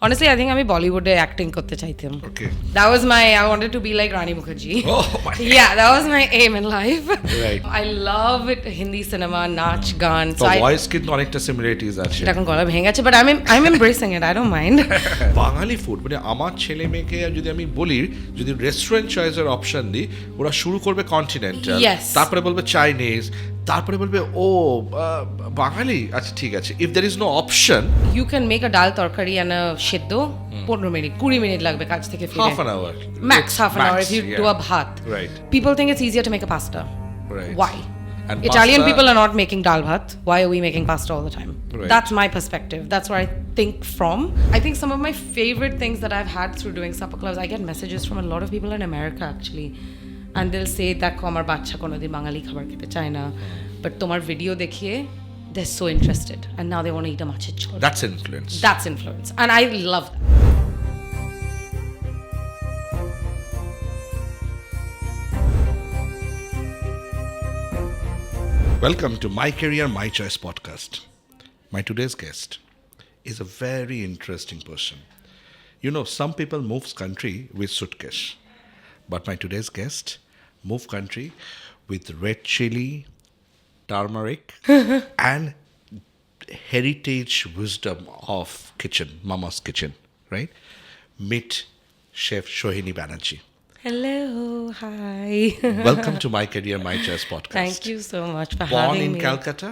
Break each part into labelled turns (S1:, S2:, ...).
S1: Honestly, I think আমি বলিউডে acting করতে চাইতাম.
S2: Okay.
S1: That was I wanted to be like Rani Mukherjee.
S2: Oh my.
S1: Yeah, that was my aim in life.
S2: Right.
S1: I love it, Hindi cinema, নাচ গান.
S2: তো voice কিন্তু অনেকটা similarities আছে.
S1: এটা এখন গলা ভেঙে গেছে, but I'm embracing it. I don't mind.
S2: Bangali food মানে আমার ছেলে মেয়েকে যদি আমি বলি, যদি রেস্টুরেন্ট চয়েসের অপশন দিই, ওরা শুরু করবে কন্টিনেন্টাল, তারপরে বলবে চাইনিজ, তারপরে বলবে ও বাঙালি. আচ্ছা ঠিক আছে, if there is no option
S1: You can make a ডাল তরকারি and a সেদ্ধ 15 মিনিট 20 মিনিট লাগবে কাজ থেকে ফিরে.
S2: half an hour.
S1: Max half an hour if you do a bhat.
S2: Right.
S1: People think it's easier to make a pasta.
S2: Right.
S1: Why?
S2: And
S1: Italian
S2: pasta,
S1: people are not making dal bhat. Why are we making pasta all the time?
S2: Right.
S1: That's my perspective. That's where I think from. I think some of my favorite things that I've had through doing supper clubs, I get messages from a lot of people in America actually. And they'll say, দেখো আমার বাচ্চা কোনোদিন বাঙালি খাবার খেতে চায় না, but তোমার video দেখিয়ে they're so interested and now they want to eat a মাছের ঝোল.
S2: That's influence.
S1: That's influence. And I love that.
S2: Welcome to My Career, My Choice podcast. My today's guest is a very interesting person. You know, some people move country with suitcase, but my today's guest move country with red chili, turmeric, and heritage wisdom of kitchen, Mama's kitchen, right? Meet Chef Sohini Banerjee.
S1: Hello, hi.
S2: Welcome to My Career, My Choice podcast.
S1: Thank you so much for
S2: Born
S1: having
S2: in
S1: me.
S2: Calcutta,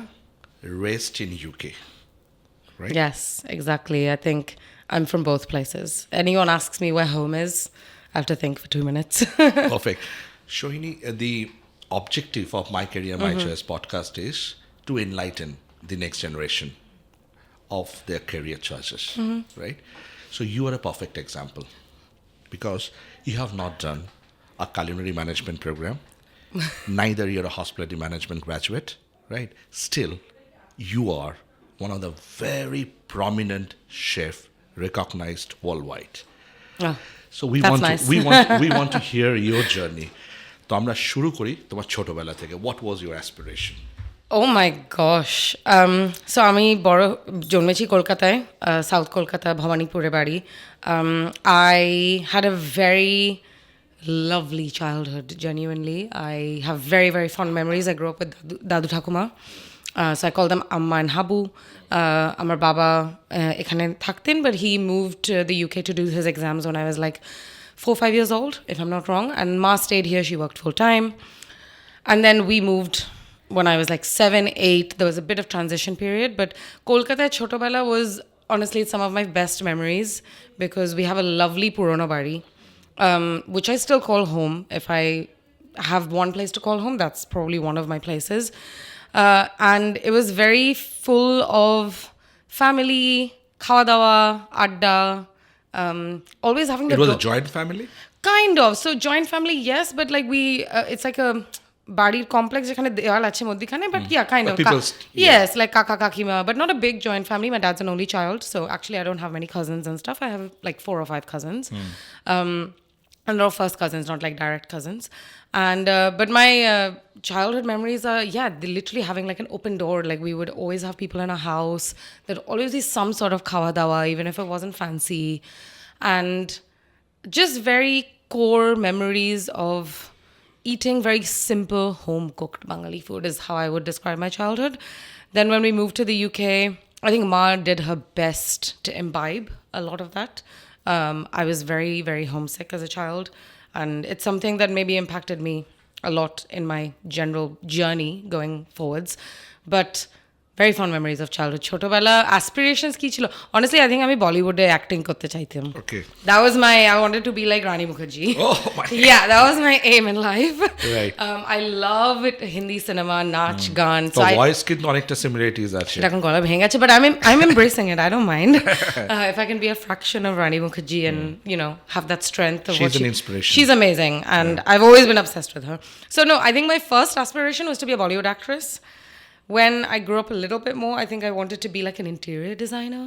S2: raised in UK, right?
S1: Yes, exactly. I think I'm from both places. Anyone asks me where home is, I have to think for 2 minutes.
S2: Perfect. Sohini, the objective of My Career, My Choice podcast is to enlighten the next generation of their career choices, right? So you are a perfect example because you have not done a culinary management program, neither you're a hospitality management graduate, right? Still, you are one of the very prominent chef recognized worldwide.
S1: Oh,
S2: So we
S1: that's
S2: want
S1: nice.
S2: to we want to hear your journey. তো আমরা শুরু করি তোমার ছোটবেলা থেকে. What was your aspiration?
S1: Oh my gosh. So আমি জন্মেছি কলকাতায়, সাউথ কলকাতা, ভবানীপুরে বাড়ি. I had a very lovely childhood, genuinely. I have very, very fond memories. I grew up with Dadu Thakuma. So I call them Amma and Habu. Amar Baba ekhane থাকতেন, but he moved to the UK to do his exams when I was like 4-5 years old, if I'm not wrong. And Ma stayed here, she worked full time. And then we moved when I was like 7-8. There was a bit of transition period, but Kolkata Chotobela was honestly some of my best memories because we have a lovely Purono Bari, which I still call home. If I have one place to call home, that's probably one of my places. And it was very full of family, khawa dawa, adda, always having
S2: It was a joint family?
S1: Kind of. So joint family, yes, but like it's like a বাড়ির complex যেখানে দেওয়াল আছে মধ্যখানে, but yeah, kind
S2: But
S1: of.
S2: people
S1: Yes, like kaka kakima, but not a big joint family. My dad's an only child, so actually I don't have many cousins and stuff. I have like 4 or 5 cousins. And they're all first cousins, not like direct cousins. And but my childhood memories are, they're literally having like an open door. Like we would always have people in our house. There'd always be some sort of khawa dawa, even if it wasn't fancy. And just very core memories of eating very simple home-cooked Bengali food is how I would describe my childhood. Then when we moved to the UK, I think Ma did her best to imbibe a lot of that. I was very, very homesick as a child, and it's something that maybe impacted me a lot in my general journey going forwards. But very fond memories of childhood. Chotobela aspirations ki chilo. Honestly, I think আমি বলিউডে acting করতে চাইতাম.
S2: Okay.
S1: That was I wanted to be like Rani Mukherjee.
S2: Oh my.
S1: Yeah, that was my aim in life.
S2: Right.
S1: I love it, Hindi cinema, নাচ গান.
S2: তো voice কিন্তু অনেকটা similarities আছে.
S1: এটা এখন গলা ভেঙে গেছে, but I'm embracing it. I don't mind. If I can be a fraction of Rani Mukherjee and have that strength of
S2: She's an inspiration.
S1: She's amazing, and I've always been obsessed with her. So no, I think my first aspiration was to be a Bollywood actress. When I grew up a little bit more, I think I wanted to be like an interior designer.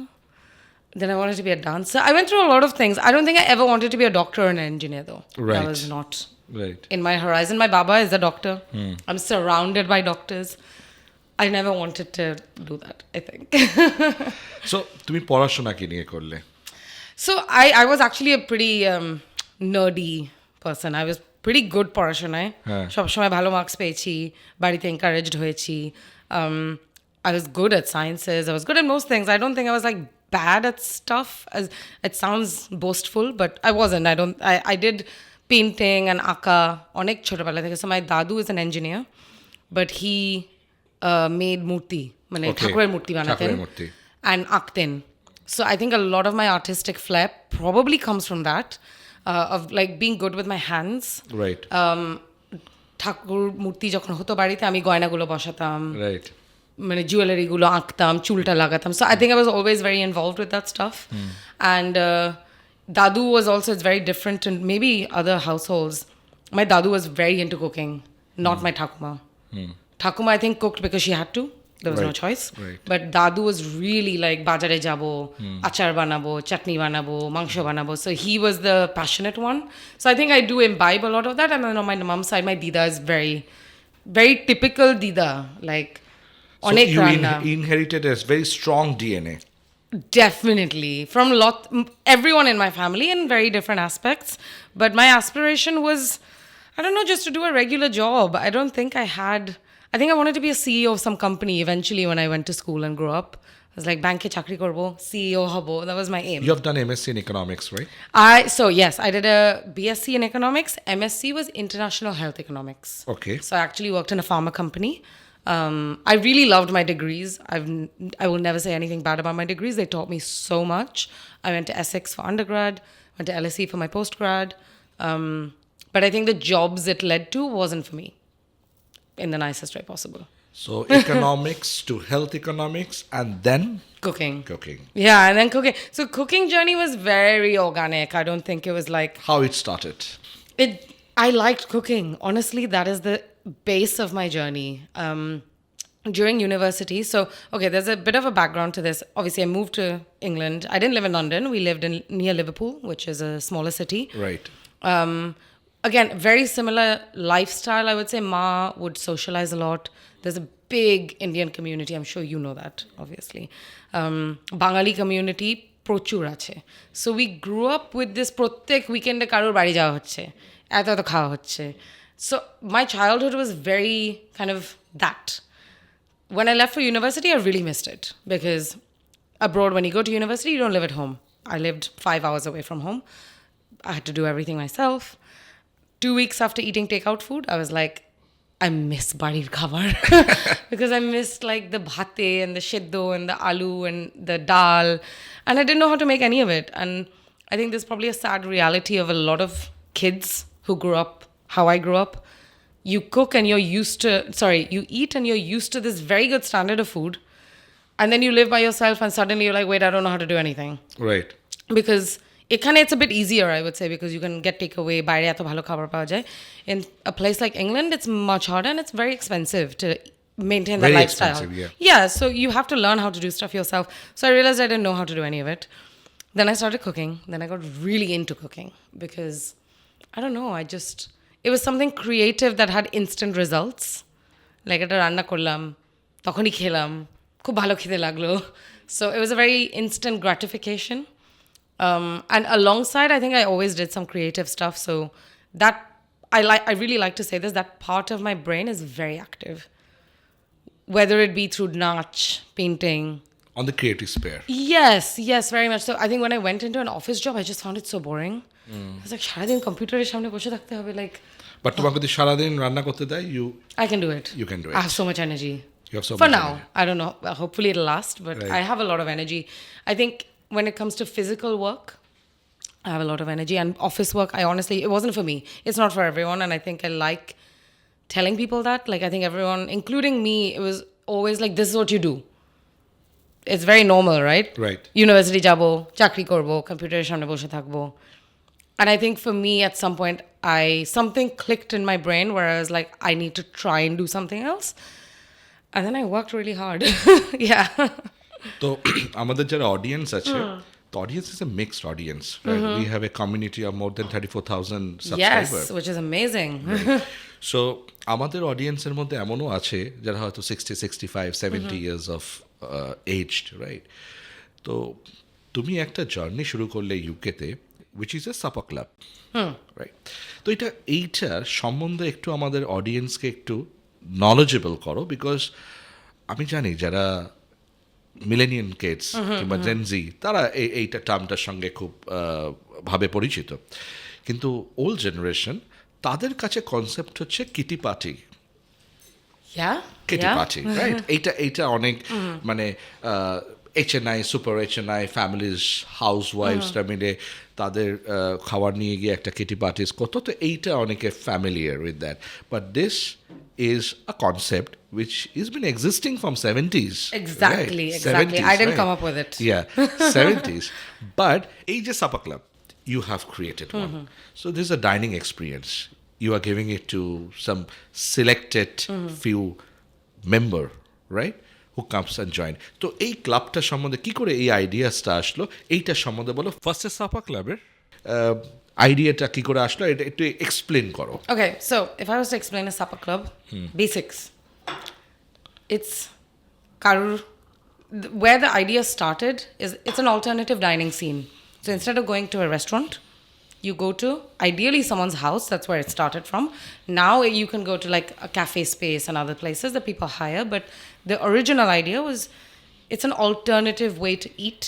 S1: Then I wanted to be a dancer. I went through a lot of things. I don't think I ever wanted to be a doctor or an engineer, though.
S2: Right.
S1: That was not
S2: Right.
S1: in my horizon. My baba is a doctor. I'm surrounded by doctors. I never wanted to do that, I think.
S2: So, তুমি পড়াশোনা কি নিয়ে করলে?
S1: So I was actually a pretty nerdy person. I was pretty good পড়াশোনায় সবসময় ভালো marks পেয়েছি বাড়িতে এনকারেজড হয়েছি I was good at sciences. I was good at most things. I don't think I was like bad at stuff. As it sounds boastful, but I wasn't. I did painting and আঁকা অনেক ছোটবেলা থেকে. So my dadu is an engineer, but he made murti, মানে ঠাকুরের মূর্তি বানাতেন and আঁকতেন. So I think a lot of my artistic flair probably comes from that, of like being good with my hands.
S2: Right.
S1: ঠাকুর মূর্তি যখন হতো বাড়িতে আমি গয়নাগুলো বসাতাম.
S2: Right.
S1: মানে জুয়েলারিগুলো আঁকতাম চুলটা লাগাতাম. So I think I was always very involved with that stuff. And dadu was also, it's very different in maybe other households. My dadu was very into cooking, not my ঠাকুমা. ঠাকুমা I think cooked because she had to. There was no choice.
S2: Right.
S1: But dadu was really like বাজারে যাব, আচার বানাবো, চাটনি বানাবো, মাংস বানাবো. So he was the passionate one. So I think I do imbibe a lot of that. And then on my mom's side, my dida is very, very typical dida. Like,
S2: So you inherited a very strong DNA.
S1: Definitely. From everyone in my family in very different aspects. But my aspiration was, I don't know, just to do a regular job. I think I wanted to be a CEO of some company eventually when I went to school and grew up. I was like, banke chakri korbo, CEO hobo. That was my aim.
S2: You have done MSc in economics, right?
S1: So yes, I did a BSc in economics. MSc was international health economics.
S2: Okay.
S1: So I actually worked in a pharma company. I really loved my degrees. I will never say anything bad about my degrees. They taught me so much. I went to Essex for undergrad, went to LSE for my postgrad. But I think the jobs it led to wasn't for me in the nicest way possible.
S2: So economics to health economics and then
S1: Cooking.
S2: Cooking.
S1: Yeah, and then cooking. So cooking journey was very organic. I don't think it was like...
S2: How it started?
S1: I liked cooking. Honestly, that is the base of my journey. During university, so, okay, there's a bit of a background to this. Obviously, I moved to England. I didn't live in London. We lived near Liverpool, which is a smaller city.
S2: Right.
S1: Again, very similar lifestyle, I would say. Ma would socialize a lot. There's a big Indian community. I'm sure you know that, obviously. Bengali community, prochur ache. So we grew up with this প্রত্যেক weekend কারোর বাড়ি যাওয়া হচ্ছে এত খাওয়া হচ্ছে. So my childhood was very kind of that. When I left for university, I really missed it because abroad, when you go to university, you don't live at home. I lived 5 hours away from home. I had to do everything myself. 2 weeks after eating takeout food, I was like, I miss barir khabar because I missed like the bhate and the shiddo and the aloo and the dal, and I didn't know how to make any of it. And I think there's probably a sad reality of a lot of kids who grew up how I grew up. You cook and you eat and you're used to this very good standard of food, and then you live by yourself and suddenly you're like, wait, I don't know how to do anything.
S2: Right.
S1: Because it's a bit easier, I would say, because you can get takeaway. বাইরে এত ভালো খাবার পাওয়া যায়. In a place like England, it's much harder and it's very expensive to maintain that lifestyle.
S2: Expensive, yeah.
S1: Yeah, so you have to learn how to do stuff yourself. So I realized I didn't know how to do any of it. Then I started cooking. Then I got really into cooking because, I don't know, it was something creative that had instant results. Like, এটা রান্না করলাম, তখনই খেলাম, খুব ভালো খেতে লাগলো. So it was a very instant gratification. And alongside, I think I always did some creative stuff. So that, I really like to say this, that part of my brain is very active. Whether it be through nach, painting.
S2: On the creative sphere.
S1: Yes, very much. So I think when I went into an office job, I just found it so boring. I was like, সারাদিন কম্পিউটারের সামনে বসে থাকতে হবে, like...
S2: But তোমাকে যদি সারাদিন রান্না করতে দেয়,
S1: I can do it.
S2: You can do it.
S1: I have so much energy.
S2: You have so
S1: For
S2: much
S1: now,
S2: energy.
S1: I don't know. Hopefully it'll last, but
S2: Right.
S1: I have a lot of energy. I think when it comes to physical work, I have a lot of energy. And office work, it wasn't for me. It's not for everyone. And I think I like telling people that. Like, I think everyone, including me, it was always like, this is what you do. It's very normal, right?
S2: Right.
S1: University jabo, chakri korbo, computer shamne boshe thakbo. And I think for me, at some point, something clicked in my brain where I was like, I need to try and do something else. And then I worked really hard. Yeah.
S2: So, আমাদের যারা audience আছে, the audience is a mixed audience, right? We have a community of more than 34,000 subscribers.
S1: Yes, which is amazing.
S2: Right. So, আমাদের audience-এর মধ্যে এমনও আছে যারা হয়তো 60, 65, 70 years of aged, right? তো তুমি একটা জার্নি শুরু করলে ইউকেতে which is a supper club, right? তো এইটার সম্বন্ধে একটু আমাদের অডিয়েন্সকে একটু নলেজেবল করো, বিকজ আমি জানি যারা মিলেনিয়ান কিডস কিংবা জেনজি তারা এইটা টার্মটার সঙ্গে খুব ভাবে পরিচিত, কিন্তু ওল্ড জেনারেশন তাদের কাছে কনসেপ্ট হচ্ছে kitty party, kitty party, right? এইটা অনেক মানে HNI, super HNI families, house ওয়াইফসরা মিলে তাদের খাবার নিয়ে গিয়ে একটা কিটি পার্টিস করতো, তো এইটা অনেকে familiar with that, but this is a concept which has been existing from 70s.
S1: Exactly.
S2: Right? 70s,
S1: I didn't
S2: right?
S1: come up with it.
S2: Yeah, 70s. But Age Supper Club, you have created one. So this is a dining experience. You are giving it to some selected few member, right? Who comes and join. তো এই ক্লাবটা সম্বন্ধে কি করে এই আইডিয়াসটা আসলো, এইটা সম্বন্ধে বলো। ফার্স্ট সাপা ক্লাবের আইডিয়াটা কি করে আসলো, এটা একটু এক্সপ্লেন করো।
S1: Okay, so if I was to explain a supper club, basics. It's where the idea started is it's an alternative dining scene. So instead of going to a restaurant, you go to ideally someone's house. That's where it started from. Now you can go to like a cafe space and other places that people hire. But the original idea was it's an alternative way to eat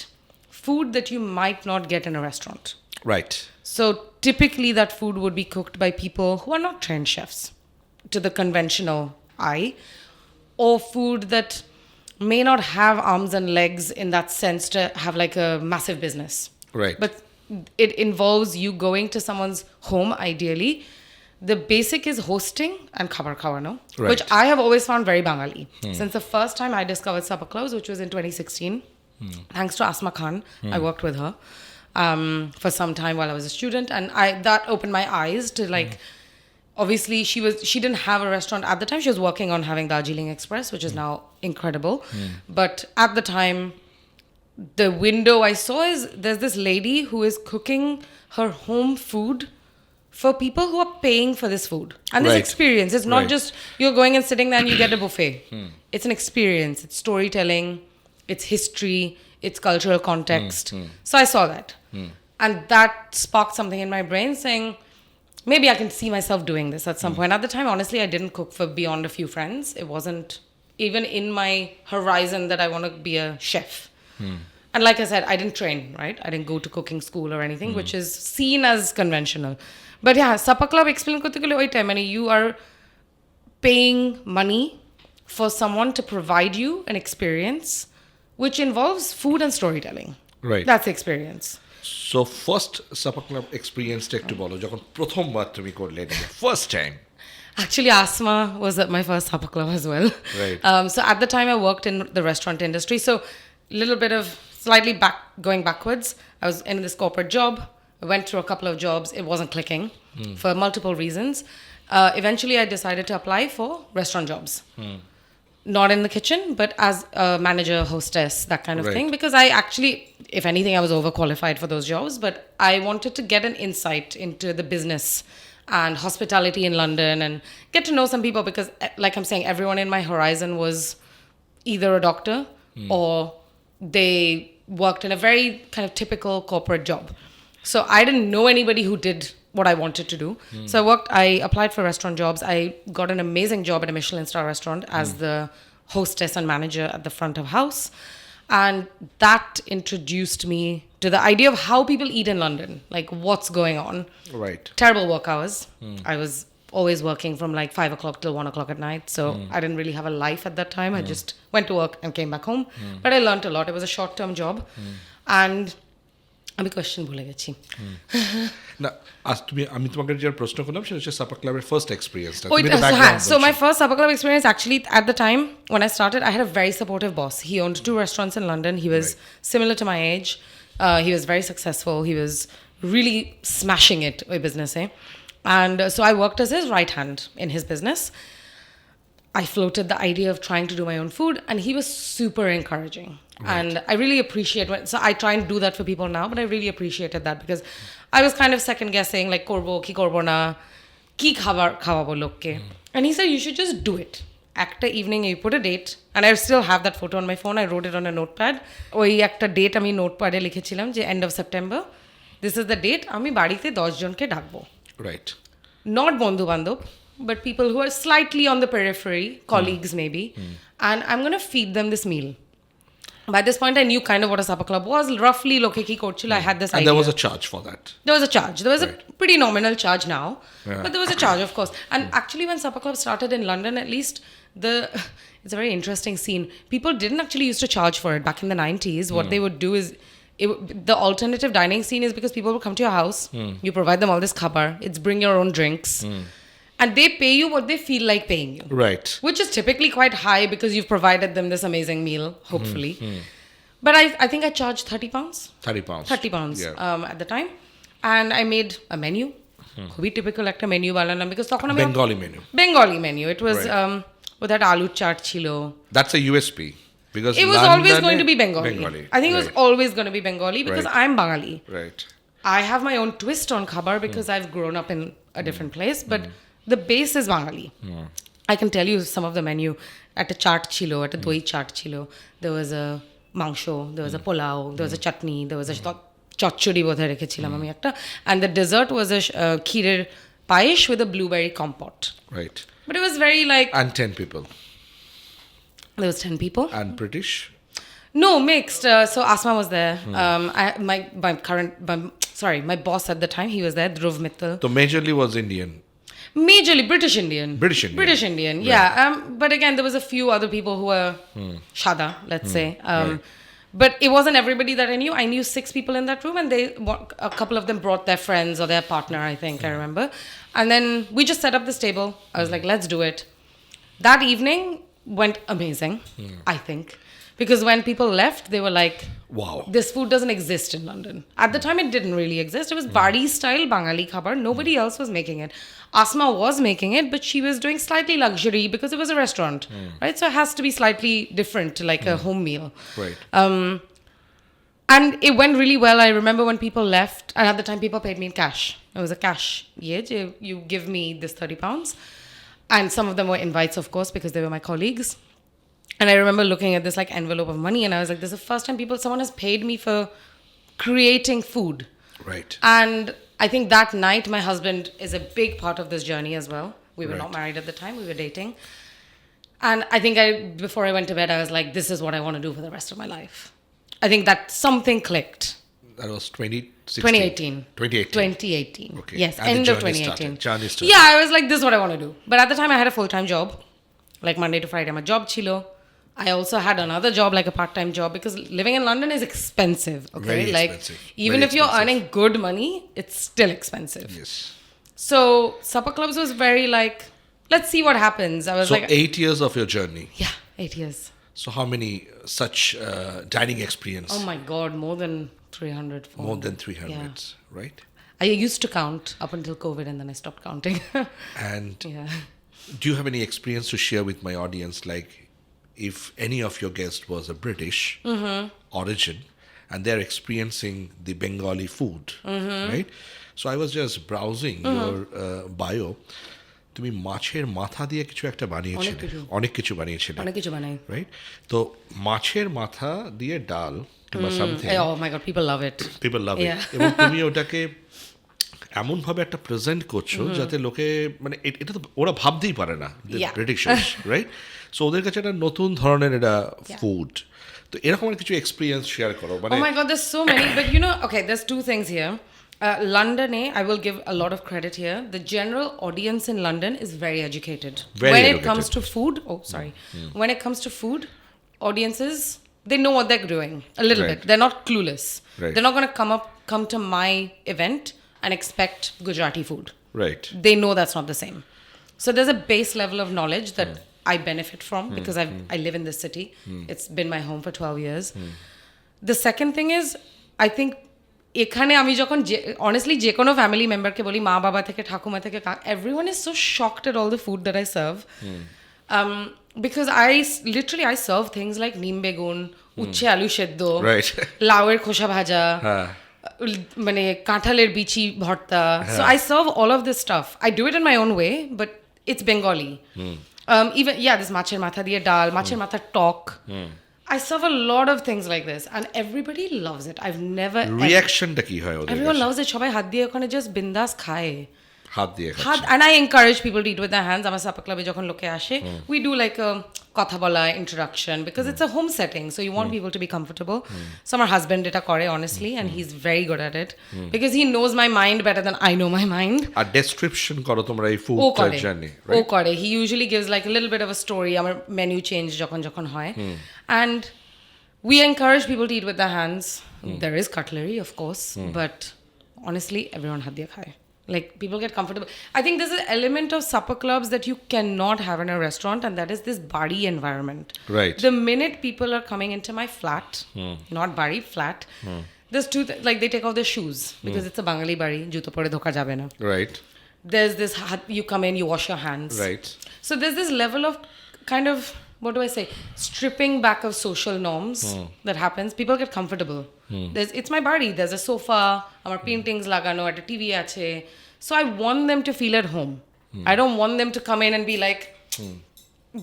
S1: food that you might not get in a restaurant.
S2: Right.
S1: So typically that food would be cooked by people who are not trained chefs to the conventional eye, or food that may not have arms and legs in that sense to have like a massive business.
S2: Right.
S1: But it involves you going to someone's home ideally. The basic is hosting and khabar no?
S2: Right.
S1: Which I have always found very Bengali. Since the first time I discovered supper clubs, which was in 2016, thanks to Asma Khan, I worked with her for some time while I was a student, and that opened my eyes to like obviously she didn't have a restaurant at the time. She was working on having Darjeeling Express, which is now incredible, but at the time the window I saw is there's this lady who is cooking her home food for people who are paying for this food and this experience. It's not just you're going and sitting there and you get a buffet. It's an experience, it's storytelling, it's history, it's cultural context. So I saw that. And that sparked something in my brain saying, maybe I can see myself doing this at some point. At the time, honestly, I didn't cook for beyond a few friends. It wasn't even in my horizon that I want to be a chef. And like I said, I didn't train, right? I didn't go to cooking school or anything, which is seen as conventional. But yeah, supper club explain korte gele oi time you are paying money for someone to provide you an experience which involves food and storytelling.
S2: Right.
S1: That's the experience.
S2: So first supper club experience টা একটু বলো, যখন প্রথমবার তুমি করলে first time.
S1: Actually, Asma was at my first supper club as well.
S2: Right.
S1: So at the time I worked in the restaurant industry. So a little bit of slightly going backwards. I was in this corporate job. I went through a couple of jobs. It wasn't clicking for multiple reasons. Eventually I decided to apply for restaurant jobs. Not in the kitchen, but as a manager, hostess, that kind of thing. Because I actually, if anything, I was overqualified for those jobs. But I wanted to get an insight into the business and hospitality in London and get to know some people. Because like I'm saying, everyone in my horizon was either a doctor or they worked in a very kind of typical corporate job. So I didn't know anybody who did what I wanted to do. So I applied for restaurant jobs. I got an amazing job at a Michelin star restaurant as the hostess and manager at the front of house. And that introduced me to the idea of how people eat in London, like what's going on.
S2: Right.
S1: Terrible work hours. I was always working from like 5 o'clock till 1 o'clock at night. So I didn't really have a life at that time. I just went to work and came back home. But I learned a lot. It was a short-term job. And আমি question ভুলে গেছি
S2: না আজ আমি তোমাকে যে প্রশ্ন করলাম সেটা হচ্ছে সাপা ক্লাবের first এক্সপেরিয়েন্সটা।
S1: So my first supper club experience, actually at the time when I started, I had a very supportive boss. He owned 2 restaurants in London. He was similar to my age. He was very successful. He was really smashing it with business. And so I worked as his right hand in his business. I floated the idea of trying to do my own food, and he was super encouraging. And I really appreciate so I try and do that for people now, but I really appreciated that because I was kind of second guessing, like korbo ki korbo na, ki khawabo lokke. And he said, you should just do it. একটা evening you put a date and I still have that photo on my phone. I wrote it on a notepad. ওই একটা date আমি নোটপ্যাডে লিখেছিলাম যে end of September. This is the date. আমি বাড়িতে 10 জনকে ডাকবো.
S2: Right.
S1: Not বন্ধু বান্ধব, but people who are slightly on the periphery, colleagues maybe, and I'm going to feed them this meal. By this point, I knew kind of what a supper club was. Roughly, loke ki korchilo, I had this
S2: And
S1: idea.
S2: there was a charge for that.
S1: There was a charge. There was
S2: Right.
S1: a pretty nominal charge now,
S2: Yeah.
S1: but there was a charge, of course. And actually, when supper club started in London, at least it's a very interesting scene. People didn't actually used to charge for it back in the 90s. What they would do is. The alternative dining scene is because people will come to your house, you provide them all this khabar, it's bring your own drinks, and they pay you what they feel like paying you.
S2: Right.
S1: Which is typically quite high because you've provided them this amazing meal, hopefully. But I think I charged £30.
S2: 30 pounds.
S1: 30 pounds
S2: Yeah.
S1: at the time. And I made a menu. খুবই typical একটা menu বানালাম because তখন আমি
S2: Bengali menu.
S1: Bengali menu. It was
S2: Right.
S1: with that aloo chaat chilo.
S2: That's a USP. Because
S1: It was always
S2: London
S1: going to be Bengali. I think it was always going to be Bengali because
S2: Right.
S1: I'm Bengali.
S2: Right.
S1: I have my own twist on khabar because I've grown up in a different place, but the base is Bengali. I can tell you some of the menu. At a chaat chilo, at a doi chaat chilo, there was a mangsho, there was a pulao, there was a chutney, there was a chochuri bodhe rekhechilam ami ekta, and the dessert was a kheerer payesh with a blueberry compote.
S2: Right.
S1: But it was very like
S2: And 10 people.
S1: there was 10 people.
S2: And British.
S1: No, mixed. So Asma was there. My boss at the time, he was there, Dhruv Mittal.
S2: So majorly was Indian.
S1: Majorly British Indian.
S2: British Indian. Right.
S1: Yeah. But again, there was a few other people who were Shada, let's say.
S2: Right.
S1: But it wasn't everybody that I knew. I knew 6 people in that room, and a couple of them brought their friends or their partner, I think, I remember. And then we just set up this table. I was like, let's do it. That evening went amazing, I think. Because when people left, they were like,
S2: Wow.
S1: this food doesn't exist in London. At the time, it didn't really exist. It was Bari style Bengali khabar. Nobody else was making it. Asma was making it, but she was doing slightly luxury because it was a restaurant, right? So it has to be slightly different, like a home meal.
S2: Right.
S1: And it went really well. I remember when people left, and at the time, people paid me in cash. It was a cash. You give me this £30. And some of them were invites, of course, because they were my colleagues. And I remember looking at this like envelope of money, and I was like, this is the first time someone has paid me for creating food.
S2: Right.
S1: And I think that night, my husband is a big part of this journey as well. We were
S2: Right.
S1: not married at the time, we were dating. And I think before I went to bed, I was like, this is what I want to do for the rest of my life. I think that something clicked.
S2: That was 2016.
S1: 2018.
S2: 2018.
S1: 2018.
S2: Okay.
S1: Yes,
S2: And the
S1: end of
S2: journey
S1: 2018.
S2: started. Journey started.
S1: Yeah, I was like, this is what I want to do. But at the time, I had a full-time job. Like Monday to Friday, my job chilo. I also had another job, like a part-time job, because living in London is expensive. Okay,
S2: Very
S1: like
S2: expensive.
S1: even
S2: Very
S1: if you're
S2: expensive.
S1: earning good money, it's still expensive.
S2: Yes.
S1: So supper clubs was very like, let's see what happens. I was
S2: So
S1: like,
S2: 8 years of your journey.
S1: yeah, 8 years.
S2: So how many such dining experience?
S1: Oh my God, more than 300. 400.
S2: More than 300,
S1: Yeah.
S2: right?
S1: I used to count up until COVID, and then I stopped counting.
S2: And
S1: Yeah.
S2: do you have any experience to share with my audience, like if any of your guests was a British origin and they're experiencing the Bengali food, right? So I was just browsing your bio. তুমি মাছের মাথা দিয়ে কিছু একটা বানিয়েছিলে, অনেক কিছু বানিয়েছিলে,
S1: অনেক কিছু বানাই।
S2: রাইট? তো মাছের মাথা দিয়ে ডাল কিংবা something,
S1: Oh my God, people love it.
S2: People love it,
S1: Yeah.
S2: এবং তুমি ওটাকে এমনভাবে একটা প্রেজেন্ট করছো যাতে লোকে মানে এটা তো ওরা ভাবতেই পারে না
S1: Yeah.
S2: ব্রিটিশার্স, রাইট? সো ওদের কাছে একটা নতুন ধরনের এটা ফুড। তো এরকম আর কিছু এক্সপিরিয়েন্স শেয়ার করো মানে।
S1: Oh my God, there's so many. But okay, there's 2 things here. London, I will give a lot of credit here. The general audience in London is very educated.
S2: Very
S1: when
S2: educated.
S1: it comes to food, when it comes to food, audiences, they know what they're doing a little
S2: Right.
S1: bit. They're not clueless.
S2: Right.
S1: They're not going to come to my event and expect Gujarati food.
S2: Right.
S1: They know that's not the same. So there's a base level of knowledge that I benefit from because I live in this city. It's been my home for 12 years. The second thing is, I think এখানে আমি যখন honestly যে কোনো family মেম্বারকে বলি, মা বাবা থেকে ঠাকুমা থেকে everyone is so shocked at all the food that I serve. Because I serve things like নিম বেগুন, উচ্ছে আলু সেদ্ধ,
S2: Right.
S1: লাউয়ের খোসা ভাজা,
S2: হ্যাঁ।
S1: মানে কাঁঠালের বিচি ভর্তা. So I serve all of this stuff. I do it in my own way, but it's Bengali. Even this macher matha diye dal, macher matha tok. I serve a lot of things like this, and everybody loves it. I've never
S2: রিঅ্যাকশনটা কি হয় ওদের
S1: everyone
S2: কাছে?
S1: loves it. সবাই হাত দিয়ে ওখানে just bindas খায়।
S2: হাত দিয়ে খাচ্ছে।
S1: And I encourage people to eat with their hands. আমার supper club এ যখন লোকে আসে, we do like a কথা বলা introduction because it's a home setting, so you want people to be comfortable. So আমার husband এটা করে honestly, and he's very good at it because he knows my mind better than I know my mind.
S2: আর description করো তোমরা এই food journey,
S1: ও
S2: write?
S1: করে, he usually gives like a little bit of a story. আমার menu change যখন হয়, and we encourage people to eat with their hands. There is cutlery, of course, but honestly, everyone হাত দিয়ে খায়. Like, people get comfortable. I think there's an element of supper clubs that you cannot have in a restaurant, and that is this bari environment.
S2: Right.
S1: The minute people are coming into my flat, not bari, flat, there's like they take off their shoes because it's a Bengali bari, juto pore dhoka jabe na.
S2: Right.
S1: There's this, you come in, you wash your hands.
S2: Right.
S1: So there's this level of kind of, what do I say, stripping back of social norms that happens. People get comfortable. It's my body. There's a sofa, our paintings lagano, at a TV ache. So I want them to feel at home. I don't want them to come in and be like,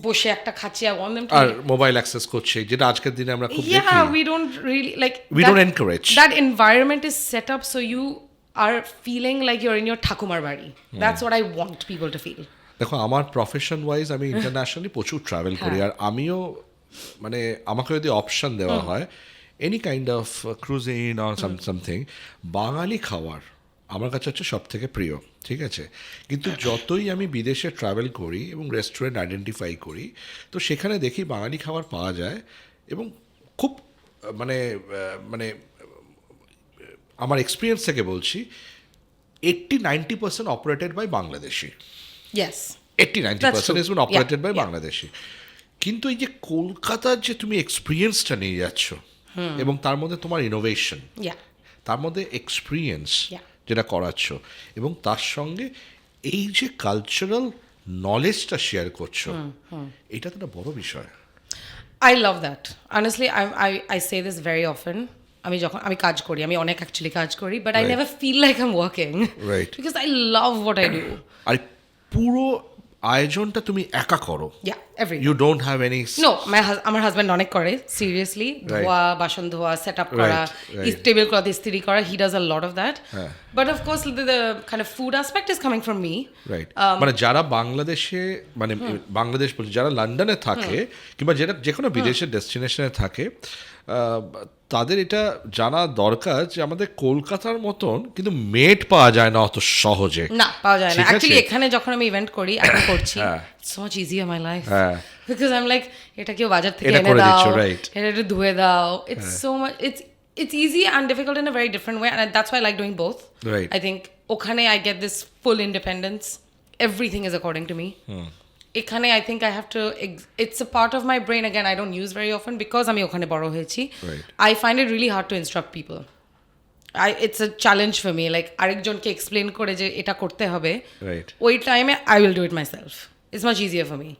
S1: বসে একটা খাচ্ছি. I want them to
S2: আর mobile access করছে, যেটা আজকের দিনে আমরা খুব দেখি।
S1: Yeah, we don't really like
S2: we don't encourage.
S1: That environment is set up so you are feeling like you're in your ঠাকুমার বাড়ি. That's what I want people to feel.
S2: দেখো, আমার প্রফেশন ওয়াইজ আমি ইন্টারন্যাশনালি প্রচুর travel করি, আর আমিও মানে আমাকে যদি অপশন দেওয়া হয় any kind of cruising or something, Bengali খাবার আমার কাছে হচ্ছে সব থেকে প্রিয়, ঠিক আছে? কিন্তু যতই আমি বিদেশে ট্রাভেল করি এবং রেস্টুরেন্ট আইডেন্টিফাই করি, তো সেখানে দেখি বাঙালি খাবার পাওয়া যায় এবং খুব মানে মানে আমার এক্সপিরিয়েন্স থেকে বলছি 80-90% operated by Bangladeshi.
S1: Yes.
S2: 80-90% is been operated by Bangladeshi. কিন্তু এই যে কলকাতার যে তুমি এক্সপিরিয়েন্সটা নিয়ে যাচ্ছ এবং তার মধ্যে তোমার ইনোভেশন, তার মধ্যে এক্সপিরিয়েন্স যেটা করাচ্ছ, এবং তার সঙ্গে এই যে কালচারাল নলেজটা শেয়ার করছো, এটা তো একটা বড় বিষয়।
S1: I love that. Honestly, I say this very often. আমি কাজ করি, আমি অনেক অ্যাকচুয়ালি কাজ করি, but I never feel like I'm working.
S2: Right.
S1: Because I love what I do.
S2: আর পুরো আয়োজনটা তুমি একা করো?
S1: Everything.
S2: You don't have any...
S1: No, আমার হাজব্যান্ড অনেক করে, সিরিয়াসলি, ধোয়া, বাসন ধোয়া, সেট আপ করা, টেবিল ক্লথ ইস্ত্রি করা, he does a lot of that. But of course the kind of food aspect is coming from me.
S2: Right. মানে যারা বাংলাদেশে, মানে বাংলাদেশ বলছি, যারা লন্ডনে থাকে কিংবা যে কোনো বিদেশের ডেস্টিনেশনে থাকে, তাদের এটা জানা দরকার যে আমাদের কলকাতার মতন কিন্তু মেড পাওয়া যায় না অত সহজে।
S1: না, পাওয়া যায় না। অ্যাকচুয়ালি এখানে যখন আমি ইভেন্ট করি, এখন করছি, so much easier my life. Because I'm like, এটা কেউ বাজার থেকে এনে দাও, এটা একটু ধুয়ে দাও. It's so much, it's easy and difficult in a very different way, and that's why I like doing both.
S2: Right.
S1: I think ওখানে I get this full independence. Everything is according to me. এখানে I think I have to, it's a part of my brain, again, I don't use very often because আমি ওখানে বড় হয়েছি. I find it really hard to instruct people. It's a challenge for me, like আরেকজনকে explain করে যে এটা করতে হবে, ওই টাইমে I will do it myself. It's much easier for me.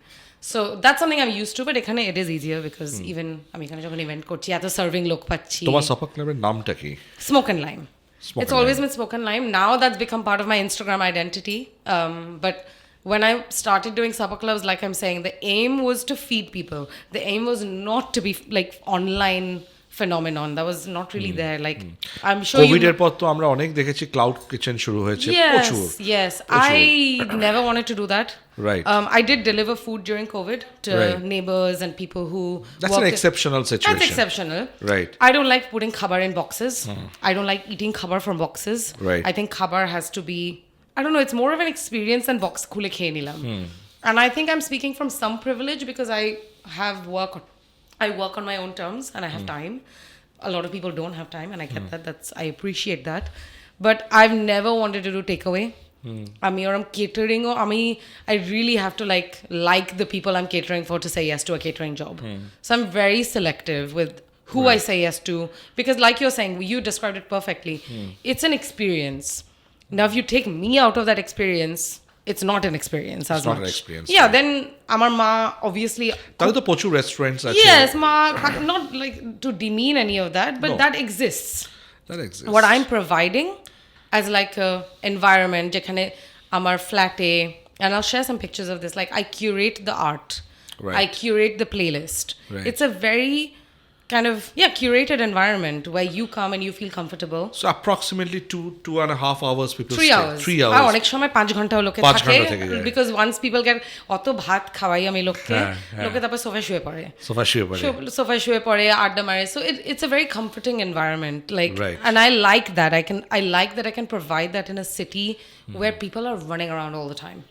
S1: So that's something I'm used to, but এখানে it is easier because even আমি এখানে যখন ইভেন্ট করছি, এত সার্ভিং লোক পাচ্ছি।
S2: তোমার সাপা ক্লাবের নামটা কি?
S1: Smoke and Lime. It's always been Smoke and Lime. Now that's become part of my Instagram identity. But when I started doing supper clubs, like I'm saying, the aim was to feed people. The aim was not to be like online phenomenon. That was not really there. Like I'm sure
S2: COVID এর পর তো আমরা অনেক দেখেছি cloud kitchen শুরু হয়েছে, প্রচুর।
S1: Yes. I never wanted to do that.
S2: Right.
S1: I did deliver food during COVID to neighbors and people who...
S2: That's an exceptional situation.
S1: That's exceptional.
S2: Right.
S1: I don't like putting khabar in boxes. I don't like eating khabar from boxes.
S2: Right.
S1: I think khabar has to be... I don't know, it's more of an experience than box khule kheye nilam. And I think I'm speaking from some privilege because I work on my own terms and I have time. A lot of people don't have time, and I get that. I appreciate that. But I've never wanted to do takeaway. I'm catering, or I really have to like the people I'm catering for to say yes to a catering job. So I'm very selective with who I say yes to, because like you're saying, you described it perfectly. It's an experience. Now, if you take me out of that experience, it's not an experience as much.
S2: It's not an experience.
S1: Yeah, then আমার মা obviously...
S2: তাহলে তো প্রচুর restaurants আছে।
S1: Yes, মা, not like to demean any of that, but that exists.
S2: That exists.
S1: What I'm providing as like a environment, যেখানে আমার ফ্ল্যাটে and I'll share some pictures of this. Like I curate the art,
S2: Right.
S1: I curate the playlist.
S2: Right.
S1: It's a very kind of curated environment where you come and you feel comfortable.
S2: So approximately 2.5 hours people
S1: 3
S2: stay.
S1: hours.
S2: 3
S1: R
S2: hours.
S1: অনেক সময় 5 ঘন্টাও লোকে
S2: 5
S1: থাকে
S2: ঘন্টা থেকে যায়।
S1: because once people get অত ভাত খাওয়াই আমি লোককে
S2: হ্যাঁ।
S1: লোকে তারপর সোফায় শুয়ে পড়ে
S2: সোফা শুয়ে পড়ে।
S1: সোফায় শুয়ে পড়ে আড্ডা মারে so it's a very comforting environment like
S2: Right.
S1: and I like that I can provide that in a city where people are running around all the time.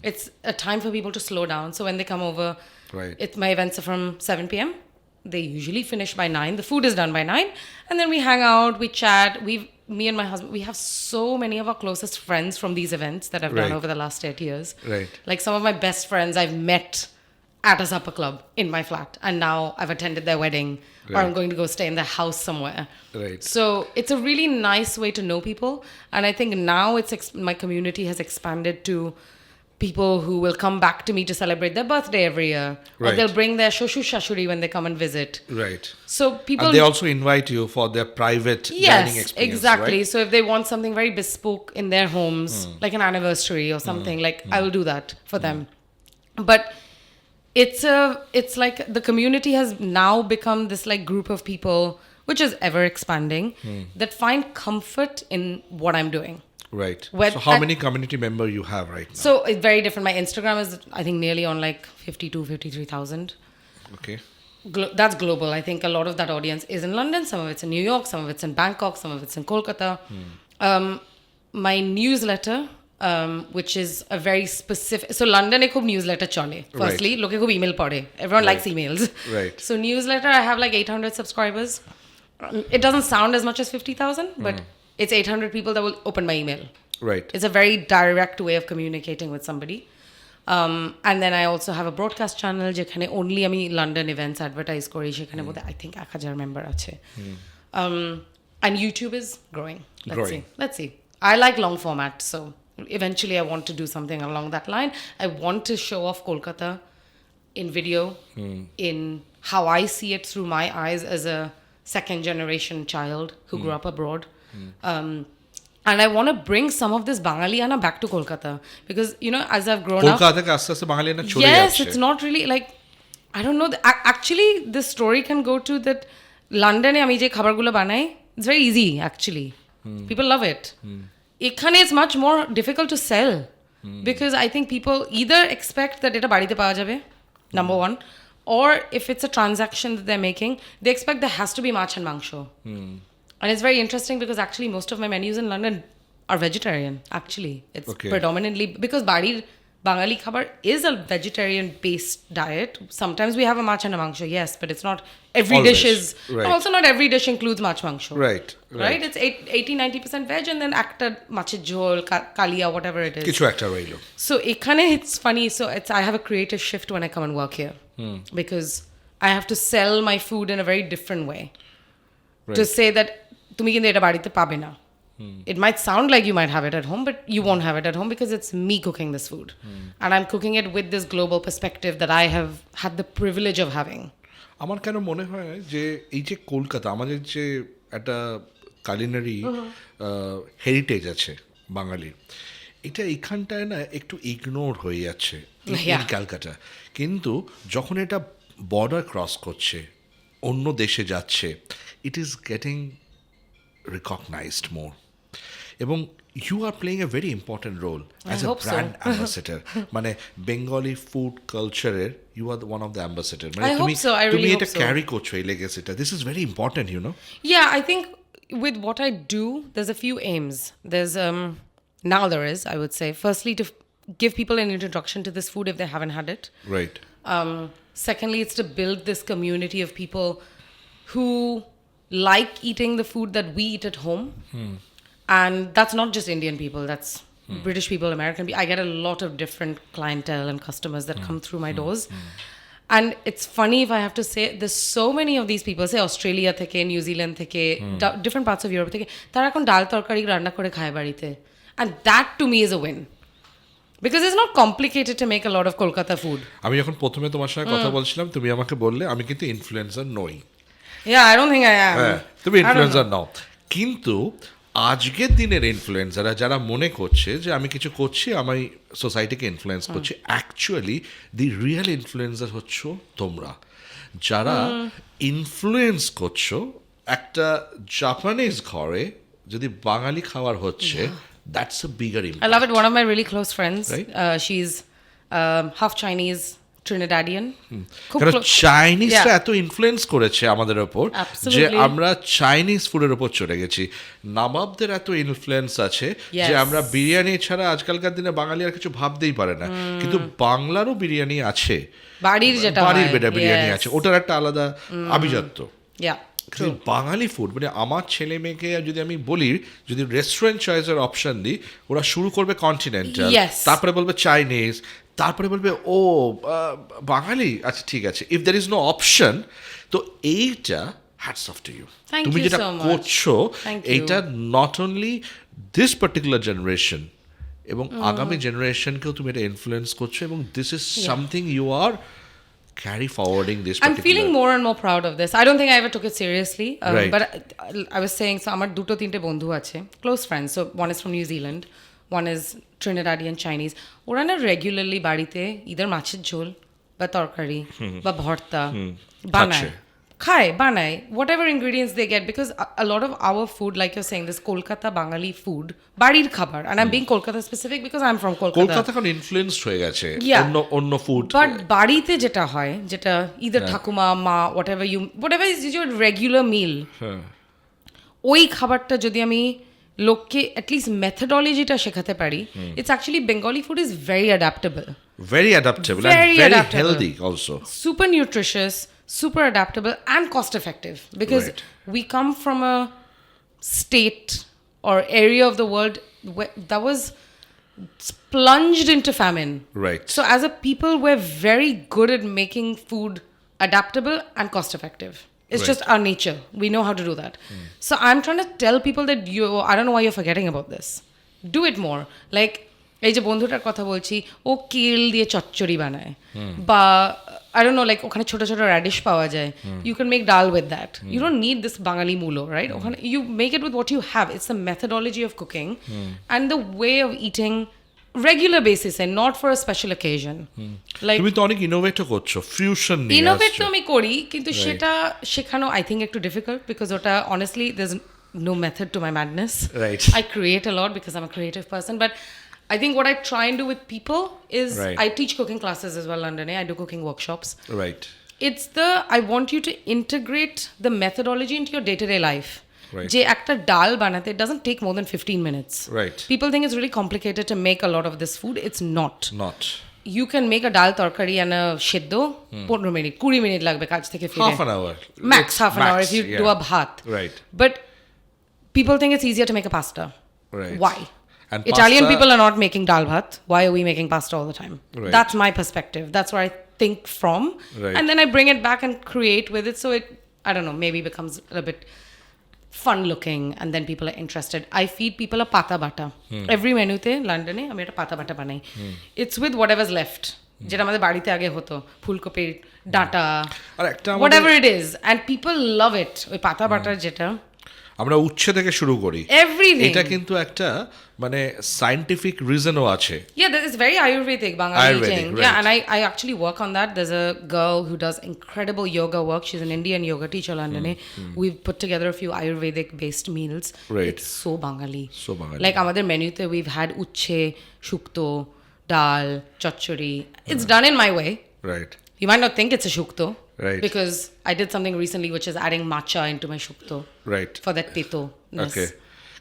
S1: It's a time for people to slow down so when they come over
S2: Right.
S1: my events are from 7 p.m. They usually finish by 9. The food is done by 9. And then we hang out, we chat. Me and my husband, we have so many of our closest friends from these events that I've done
S2: Right.
S1: over the last 8 years.
S2: Right.
S1: Like some of my best friends I've met at a supper club in my flat. And now I've attended their wedding or I'm
S2: Right.
S1: going to go stay in their house somewhere.
S2: Right.
S1: So it's a really nice way to know people. And I think now my community has expanded to people who will come back to me to celebrate their birthday every year. Or
S2: Right.
S1: they'll bring their shoshu shashuri when they come and visit.
S2: Right.
S1: So people...
S2: And they also invite you for their private dining
S1: Yes,
S2: experience,
S1: exactly.
S2: right?
S1: So if they want something very bespoke in their homes, like an anniversary or something, like I will do that for them. But it's like the community has now become this like group of people, which is ever expanding, that find comfort in what I'm doing.
S2: Right.
S1: With-
S2: So how
S1: and-
S2: many community member you have right now?
S1: So it's very different. My Instagram is, I think, nearly on like 53,000.
S2: Okay.
S1: That's global. I think a lot of that audience is in London. Some of it's in New York. Some of it's in Bangkok. Some of it's in Kolkata. My newsletter, which is a very specific... So London e khub newsletter chole. Firstly, loke khub email pade. Everyone likes emails.
S2: Right.
S1: So newsletter, I have like 800 subscribers. It doesn't sound as much as 50,000, but it's 800 people that will open my email.
S2: Right.
S1: It's a very direct way of communicating with somebody. And then I also have a broadcast channel যেখানে only আমি London events advertise করি সেখানে বোধহয় I think 1000 member আছে. And YouTube is growing. Let's see. I like long format, so eventually I want to do something along that line. I want to show off Kolkata in video, in how I see it through my eyes as a second generation child who grew up abroad. And I want to bring some of this Bangaliana back to Kolkata because, you know, as I've grown up...
S2: Kolkata থেকে আস্তে আস্তে বাঙালিয়ানা চলে
S1: Yes,
S2: যাচ্ছে।
S1: it's not really like... I don't know. Actually, this story can go to that London আমি যে খাবারগুলো বানাই, it's very easy, actually. People love it. এখানে it's much more difficult to sell because I think people either expect that এটা বাড়িতে পাওয়া যাবে, number one, or if it's a transaction that they're making, they expect there has to be much and মাংস. And it's very interesting because actually most of my menus in London are vegetarian, actually. It's
S2: Okay.
S1: predominantly because বাড়ির Bengali khabar is a vegetarian-based diet. Sometimes we have a mach and a mangsho, yes, but it's not every
S2: Always,
S1: dish is...
S2: right.
S1: Also not every dish includes mach mangsho.
S2: Right.
S1: Right? It's 80-90% veg and then একটা মাছের ঝোল, kalia, whatever it is.
S2: কিছু একটা রইলো।
S1: So এখানে it's funny. So I have a creative shift when I come and work here because I have to sell my food in a very different way.
S2: Right.
S1: To say that তুমি কিন্তু এটা বাড়িতে পাবে না. It might sound like you might have it at home, but you won't have it at home because it's me cooking this food. And I'm cooking it with this global perspective that I have had the privilege of having.
S2: আমার কেন মনে হয় যে এই যে কলকাতা আমাদের যে একটা কালিনারি হেরিটেজ আছে বাঙালির, এটা এখানটায় না একটু ইগনোর হয়ে যাচ্ছে
S1: Yeah.
S2: ক্যালকাটা। কিন্তু যখন এটা বর্ডার ক্রস করছে, অন্য দেশে যাচ্ছে, it is getting recognised more. এবং you are playing a very important role as a
S1: hope so.
S2: Brand ambassador. মানে বেঙ্গলি ফুড কালচারের you are one of the ambassador. মানে
S1: I hope
S2: তুমি
S1: so. I
S2: তুমি
S1: really
S2: এটা
S1: hope so.
S2: Carry করছো এই লেগেসিটা। This is very important, you know.
S1: Yeah, I think with what I do, there's a few aims. There's now there is, I would say, firstly to give people an introduction to this food if they haven't had it.
S2: Right.
S1: Secondly, it's to build this community of people who like eating the food that we eat at home. And that's not just Indian people, that's British people, American people. I get a lot of different clientele and customers that come through my doors. And it's funny if I have to say, there's so many of these people, say Australia থেকে, New Zealand থেকে, different parts of Europe থেকে, তারা এখন ডাল তরকারি রান্না করে খায় বাড়িতে. And that to me is a win. Because it's not complicated to make a lot of Kolkata food.
S2: আমি যখন প্রথমে তোমার সঙ্গে কথা বলছিলাম, তুমি আমাকে বললে আমি কিন্তু ইনফ্লুয়েন্সার নই।
S1: Yeah, I don't think I am.
S2: হ্যাঁ, তুমি ইনফ্লুয়েন্সার নাও, কিন্তু আজকের দিনের ইনফ্লুয়েন্সাররা যারা মনে করছে যে আমি কিছু করছি, আমি সোসাইটিকে ইনফ্লুয়েন্স করছি, অ্যাকচুয়ালি দি রিয়েল ইনফ্লুয়েন্সার হচ্ছ তোমরা, যারা ইনফ্লুয়েন্স করছো একটা জাপানিজ ঘরে যদি বাঙালি খাবার হচ্ছে, that's a bigger
S1: I
S2: impact.
S1: love it. One of my really close friends,
S2: Right.
S1: She's half Chinese, Trinidadian. খুব
S2: কারণ
S1: clo-
S2: চাইনিজরা
S1: Yeah.
S2: এত ইনফ্লুয়েন্স করেছে আমাদের ওপর যে
S1: Absolutely.
S2: আমরা চাইনিজ ফুডের ওপর চলে গেছি। নবাবদের এত ইনফ্লুয়েন্স আছে
S1: Yes.
S2: যে আমরা বিরিয়ানি ছাড়া আজকালকার দিনে বাঙালি আর কিছু ভাবতেই পারে না, কিন্তু বাংলারও বিরিয়ানি আছে,
S1: বাড়ির যেটা
S2: বাড়ির
S1: হয়,
S2: বেটা বিরিয়ানি
S1: yes.
S2: আছে, ওটার একটা আলাদা আভিজাত্য।
S1: Yeah,
S2: কিন্তু
S1: true.
S2: বাঙালি ফুড মানে আমার ছেলে মেয়েকে যদি আমি বলি, যদি রেস্টুরেন্ট চয়েসের অপশন দিই, ওরা শুরু করবে কন্টিনেন্টাল,
S1: Yes.
S2: তারপরে বলবে চাইনিজ, তারপরে বলবে ও বাঙালি, আচ্ছা ঠিক আছে। If there is no option, তো এইটা hats off to you.
S1: Thank
S2: তুমি
S1: you
S2: যেটা
S1: so much.
S2: করছো
S1: Thank you.
S2: এইটা not only this particular generation, এবং আগামী জেনারেশনকেও তুমি এটা ইনফ্লুয়েন্স করছো, এবং this is something you are carry forwarding this
S1: I'm
S2: particular.
S1: feeling more and more proud of this. I don't think I ever took it seriously.
S2: Right.
S1: But I was saying, so আমার দুটো তিনটে বন্ধু আছে, close friends. So one is from New Zealand, one is Trinidadian Chinese. ওরা না regularly বাড়িতে either মাছের ঝোল বা তরকারি বা ভর্তা বানায়, খায়, বানায়, whatever ingredients they get, because a lot of our food, like you're saying, this Kolkata Bengali food, বাড়ির খাবার, and I'm being Kolkata specific because I'm from Kolkata.
S2: Kolkata এখন ইনফ্লুয়েন্সড হয়ে গেছে
S1: Yeah.
S2: অন্য ফুড।
S1: বাট বাড়িতে যেটা হয়, যেটা ইদার ঠাকুমা, মা, whatever is your regular meal, ওই খাবারটা যদি আমি লোককে অ্যাটলিস্ট মেথডোলজিটা শেখাতে পারি, it's actually Bengali food is very adaptable,
S2: very adaptable
S1: Very
S2: and very
S1: adaptable.
S2: healthy also.
S1: super nutritious, super adaptable, and cost effective, because
S2: Right.
S1: we come from a state or area of the world that was plunged into famine.
S2: Right.
S1: So as a people, we're very good at making food adaptable and cost effective. It's
S2: Right.
S1: just our nature. We know how to do that. So I'm trying to tell people that I don't know why you're forgetting about this. Do it more. Like, এই যে বন্ধুটার কথা বলছি, ও কেল দিয়ে চচ্চড়ি বানায়, বা I don't know, like ওখানে ছোট ছোট র্যাডিশ পাওয়া যায়, you can make dal with that. You don't need this Bengali mulo, right? ওখানে you make it with what you have. It's the methodology of cooking and the way of eating regular basis and not for a special occasion. Like
S2: তুমি তো অনেক ইনোভেটও করছো, fusion নিয়ে
S1: innovate তো
S2: আসছো।
S1: আমি করি, কিন্তু সেটা শেখানো আই থিঙ্ক একটু ডিফিকাল্ট, বিকজ ওটা honestly there's no method to my madness.
S2: Right.
S1: I create a lot because I'm a creative person, but I think what I try and do with people is
S2: Right.
S1: I teach cooking classes as well, London. I do cooking workshops.
S2: Right.
S1: It's I want you to integrate the methodology into your day-to-day life.
S2: Right.
S1: যে একটা ডাল বানাতে, it doesn't take more than 15 minutes.
S2: Right.
S1: People think it's really complicated to make a lot of this food. It's not.
S2: Not
S1: You can make a dal tarkari and a সেদ্ধ 15 minute, 20 minute লাগবে কাজ থেকে ফিরে,
S2: half an hour.
S1: max
S2: It's
S1: half an hour
S2: max,
S1: if you
S2: yeah.
S1: do a bhat.
S2: Right.
S1: But people think it's easier to make a pasta.
S2: Right.
S1: Why?
S2: And
S1: Italian
S2: pasta-
S1: people are not making dal bhat. Why are we making pasta all the time?
S2: Right.
S1: That's my perspective. That's where I think from.
S2: Right.
S1: And then I bring it back and create with it, so it, I don't know, maybe becomes a bit fun looking, and then people are interested. I feed people a pata bata. Every menu te London e ami eta pata bata banai. It's with whatever's left. যেটা আমাদের বাড়িতে আগে হতো, ফুলকপির ডাঁটা,
S2: আর একটা
S1: whatever it is, and people love it. ওই পাতা বাটার যেটা
S2: আমরা উচ্ছে থেকে শুরু করি,
S1: everything.
S2: এটা কিন্তু একটা মানে সায়েন্টিফিক রিজনও আছে।
S1: Yeah, that is very Ayurvedic, Bengali
S2: Ayurvedic,
S1: eating.
S2: right.
S1: Yeah, and I actually work on that. There's a girl who does incredible yoga work. She's an Indian yoga teacher, London. We've put together a few Ayurvedic-based meals.
S2: Right.
S1: It's so Bengali.
S2: So Bengali.
S1: Like আমাদের মেনুতে we've had uche, shukto, dal, chachuri. It's done in my way.
S2: Right.
S1: You might not think it's a shukto.
S2: Right.
S1: Because I did something recently which is adding matcha into my shukto.
S2: Right.
S1: For that teto-ness.
S2: Okay.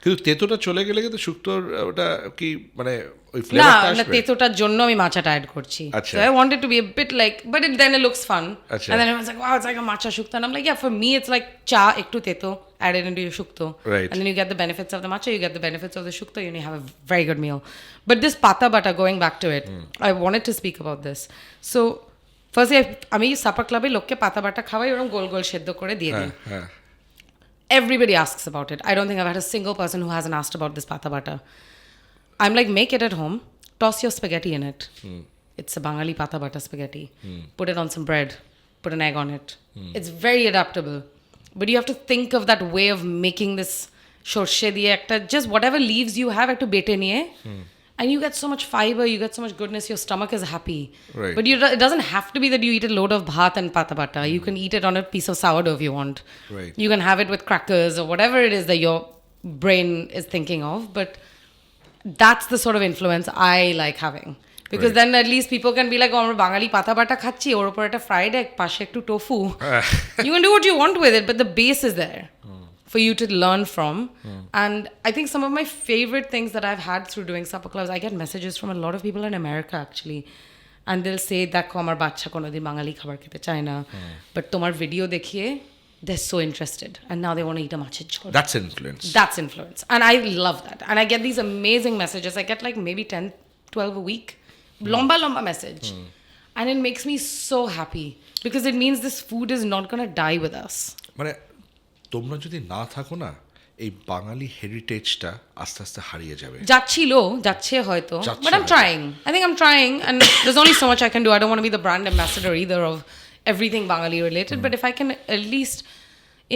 S2: কিন্তু তেতোটা চলে গেলে কিন্তু শুক্তোর ওটা কি মানে ওই
S1: না
S2: ফ্লেভারটা
S1: না,
S2: আসবে?
S1: তেতোটার জন্য আমি মাচাটা অ্যাড করছি।
S2: আচ্ছা।
S1: So I want it to be a bit like, but then it looks fun.
S2: আচ্ছা।
S1: And then everyone's like, wow, it's like a matcha shukta. And I'm like, yeah, for me it's like cha ekটু তেতো added into your shukto.
S2: Right.
S1: And then you get the benefits of the matcha, you get the benefits of the shukto, and you have a very good meal. But this pata bata, going back to it, I wanted to speak about this. So firstly, আমি supper ক্লাবে লোককে পাতা বাটা খাওয়াই, ওরকম গোল গোল সেদ্ধ করে দিয়ে দিই।
S2: হ্যাঁ।
S1: Everybody asks about it. I don't think I've had a single person who hasn't asked about this pata bata. I'm like, make it at home. Toss your spaghetti in it. It's a Bengali pata bata spaghetti. Put it on some bread. Put an egg on it. It's very adaptable. But you have to think of that way of making this সর্ষে দিয়ে একটা just whatever leaves you have একটু বেটে নিয়ে and you get so much fiber, you get so much goodness, your stomach is happy.
S2: Right.
S1: But it doesn't have to be that you eat a load of bhat and pata bata. You can eat it on a piece of sourdough if you want.
S2: Right.
S1: You can have it with crackers or whatever it is that your brain is thinking of. But that's the sort of influence I like having. Because
S2: Right.
S1: then at least people can be like, oh, আমরা বাঙালি পাতা বাটা খাচ্ছি, ওর উপর একটা fried egg, পাশে একটু tofu. You can do what you want with it, but the base is there for you to learn from. And I think some of my favorite things that I've had through doing supper clubs, I get messages from a lot of people in America actually. And they'll say, দেখো আমার বাচ্চা কোনোদিন বাঙালি খাবার খেতে চায় না, but তোমার video দেখিয়ে they're so interested and now they want to eat a machid chhol.
S2: That's influence.
S1: That's influence. And I love that. And I get these amazing messages. I get like maybe 10, 12 a week. Lomba message. And it makes me so happy because it means this food is not going to die with us.
S2: মানে তোমরা যদি না থাকো না এই বাঙালি হেরিটেজটা আস্তে আস্তে হারিয়ে যাবে
S1: যাচ্ছে হয়তো.
S2: যাচ্ছে
S1: But I'm
S2: হয়তো।
S1: trying. I think I'm trying. And there's only so much I can do. I don't want to be the brand ambassador either of everything Bengali related. But if I can at least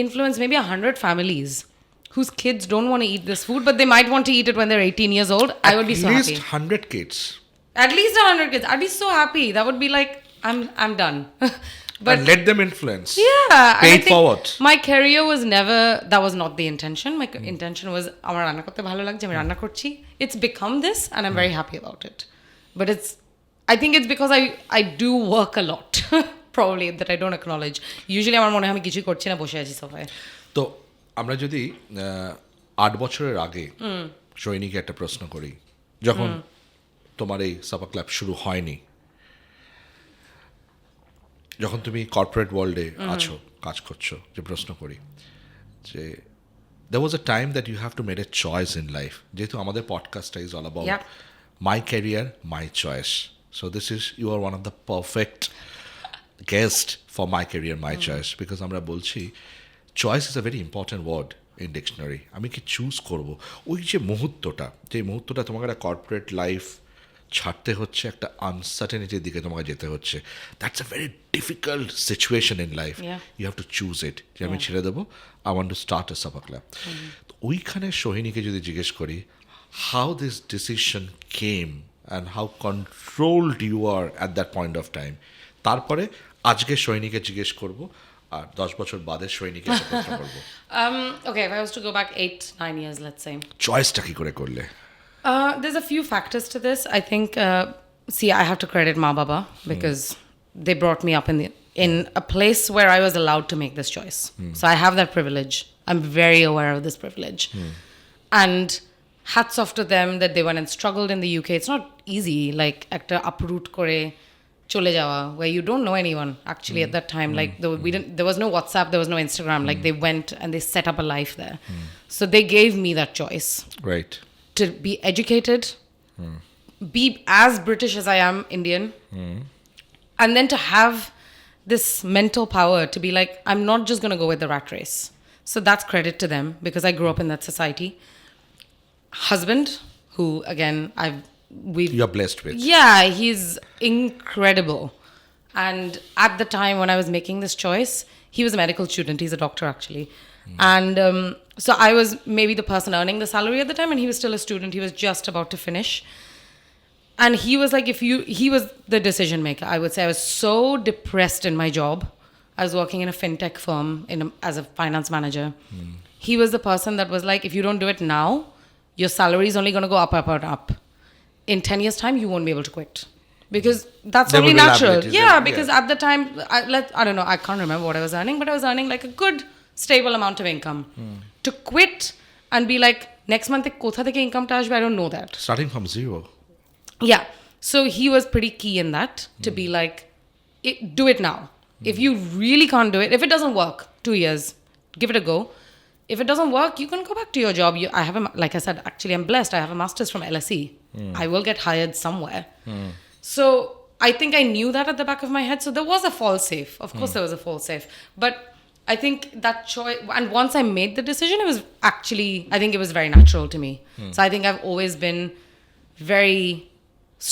S1: influence maybe 100 families whose kids don't want to eat this food, but they might want to eat it when they're 18 years old, I would be so
S2: At
S1: happy.
S2: least 100 kids.
S1: At least 100 kids. I'd be so happy. That would be like, I'm done. But
S2: And let them influence.
S1: yeah, and
S2: Pay
S1: I
S2: it
S1: think
S2: forward.
S1: my career was never, that was not the intention. My intention was, আমার রান্না করতে ভালো লাগছে, আমি রান্না করছি. It's become this and I'm very happy about it. But I think it's because I do work a lot. Probably that I don't acknowledge. Usually আমার মনে হয় আমি কিছুই করছি না, বসে আছি সোফায়.
S2: তো আমরা যদি 8 বছরের আগে সৈনিকে একটা প্রশ্ন করি, যখন তোমার এই সাপা ক্লাব শুরু হয়নি, যখন তুমি কর্পোরেট ওয়ার্ল্ডে আছো, কাজ করছো, যে প্রশ্ন করি যে there was a time that you have to make a choice in life. যেহেতু আমাদের পডকাস্টটা is all about
S1: Yep.
S2: my career, my choice. So you are one of the perfect guest for my career, my choice, because আমরা বলছি choice is a very important word in dictionary. আমি কি choose করব, ওই যে মুহূর্তটা তোমাকে একটা কর্পোরেট লাইফ ছাড়তে হচ্ছে, একটা আনসার্টেনিটির দিকে তোমাকে যেতে হচ্ছে, that's a very difficult situation in life. You have to choose it, যে আমি ছেড়ে দেবো, I want to start a supper club. ওইখানে সোহিনীকে যদি জিজ্ঞেস করি how this decision came and how controlled you are at that point of time, তারপরে আজকে সোহিনীকে জিজ্ঞেস করবো, আর 10 বছর বাদে সৈনিকের প্রশ্ন করব।
S1: Okay, if I was to go back 8-9 years, let's say.
S2: চয়েসটা কি করে করলে?
S1: There's a few factors to this. I think, see, I have to credit Ma Baba because they brought me up in a place where I was allowed to make this choice. So I have that privilege. I'm very aware of this privilege. And hats off to them that they went and struggled in the UK. It's not easy, like, ekta uproot kore chole jawa, where you don't know anyone actually at that time. Like, there was no WhatsApp, there was no Instagram. Like, they went and they set up a life there. So they gave me that choice.
S2: Right.
S1: To be educated, be as British as I am Indian, and then to have this mental power to be like, I'm not just going to go with the rat race. So that's credit to them because I grew up in that society. Husband, who again,
S2: You're blessed with.
S1: Yeah, he's incredible. And at the time when I was making this choice, he was a medical student. He's a doctor, actually. And so I was maybe the person earning the salary at the time, and he was still a student. He was just about to finish. And he was like, he was the decision maker. I would say I was so depressed in my job. I was working in a fintech firm as a finance manager. He was the person that was like, if you don't do it now, your salary is only going to go up, up, up, up. In 10 years' time, you won't be able to quit. Because that's
S2: There
S1: only
S2: will be
S1: natural.
S2: liabilities,
S1: Yeah,
S2: yeah.
S1: because at the time, I don't know, I can't remember what I was earning, but I was earning like a good, stable amount of income. To quit and be like, next month, kotha theke income ta ashbe, I don't know that.
S2: Starting from zero.
S1: Yeah. So he was pretty key in that, to be like, do it now. If you really can't do it, if it doesn't work, 2 years, give it a go. If it doesn't work, you can go back to your job. Like I said, actually, I'm blessed. I have a master's from LSE. I will get hired somewhere. So I think I knew that at the back of my head. So there was a fall safe. Of course, there was a fall safe. But I think that choice, and once I made the decision, I think it was very natural to me. So I think I've always been very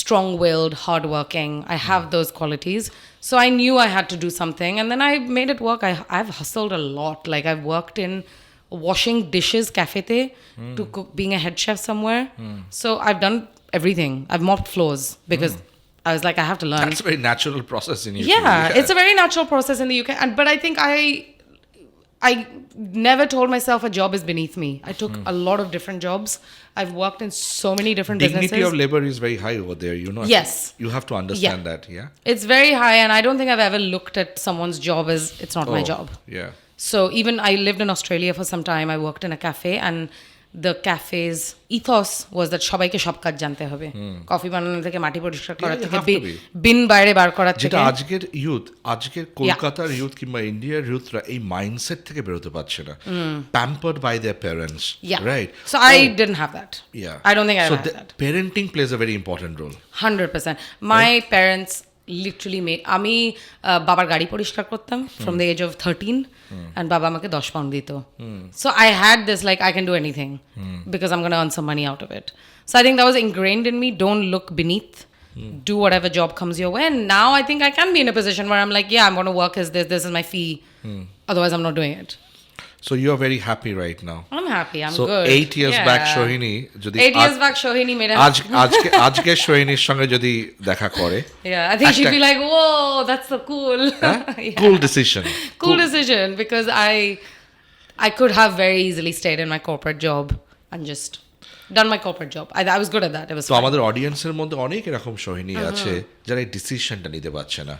S1: strong-willed, hardworking. I have those qualities. So I knew I had to do something. And then I made it work. I've hustled a lot. Like, I've worked in washing dishes cafete to cook, being a head chef somewhere. So I've done everything. I've mopped floors because I was like, I have to learn.
S2: That's a very natural process in UK.
S1: Yeah, it's a very natural process in the UK. But I think I never told myself a job is beneath me. I took a lot of different jobs. I've worked in so many different
S2: Dignity
S1: businesses.
S2: of labor is very high over there, you know.
S1: Yes.
S2: You have to understand that, yeah.
S1: It's very high, and I don't think I've ever looked at someone's job as it's not my job.
S2: Yeah.
S1: So even I lived in Australia for some time. I worked in a cafe, and the cafe's ethos was that সবাইকে সব কাজ জানতে হবে, coffee বানানো থেকে মাটি পরিষ্কার করা
S2: you
S1: থেকে
S2: have to be.
S1: বিন বাইরে বার করা থেকে।
S2: যেটা আজকের কলকাতার ইউথ কিংবা ইন্ডিয়ার ইউথরা এই মাইন্ডসেট থেকে বেরোতে পারছে না, pampered by their parents, right?
S1: So I didn't have that. I don't think I had that.
S2: Parenting plays a very important role.
S1: 100%. My parents literally made আমি বাবার গাড়ি পরিষ্কার করতাম from the age of 13 and বাবা আমাকে 10 pound দিত. So I had this like I can do anything because I'm going to earn some money out of it. So I think that was ingrained in me. Don't look beneath. Do whatever job comes your way. And now I think I can be in a position where I'm like, yeah, I'm going to work as this is my fee. Otherwise I'm not doing it.
S2: So you are very happy right now.
S1: I'm happy. I'm
S2: so
S1: good.
S2: 8 years back Sohini যদি
S1: 8 years back Sohini made a
S2: আজকে সোহিনীর সঙ্গে যদি দেখা করে,
S1: yeah, I think she'd be like, whoa, that's so cool. Yeah.
S2: Cool decision.
S1: Cool decision, because I could have very easily stayed in my corporate job and just done my corporate job. I was good at that. It was
S2: তো আমাদের অডিয়েন্সের মধ্যে অনেক এরকম সোহিনী আছে যারা এই ডিসিশনটা নিতে পারছে না।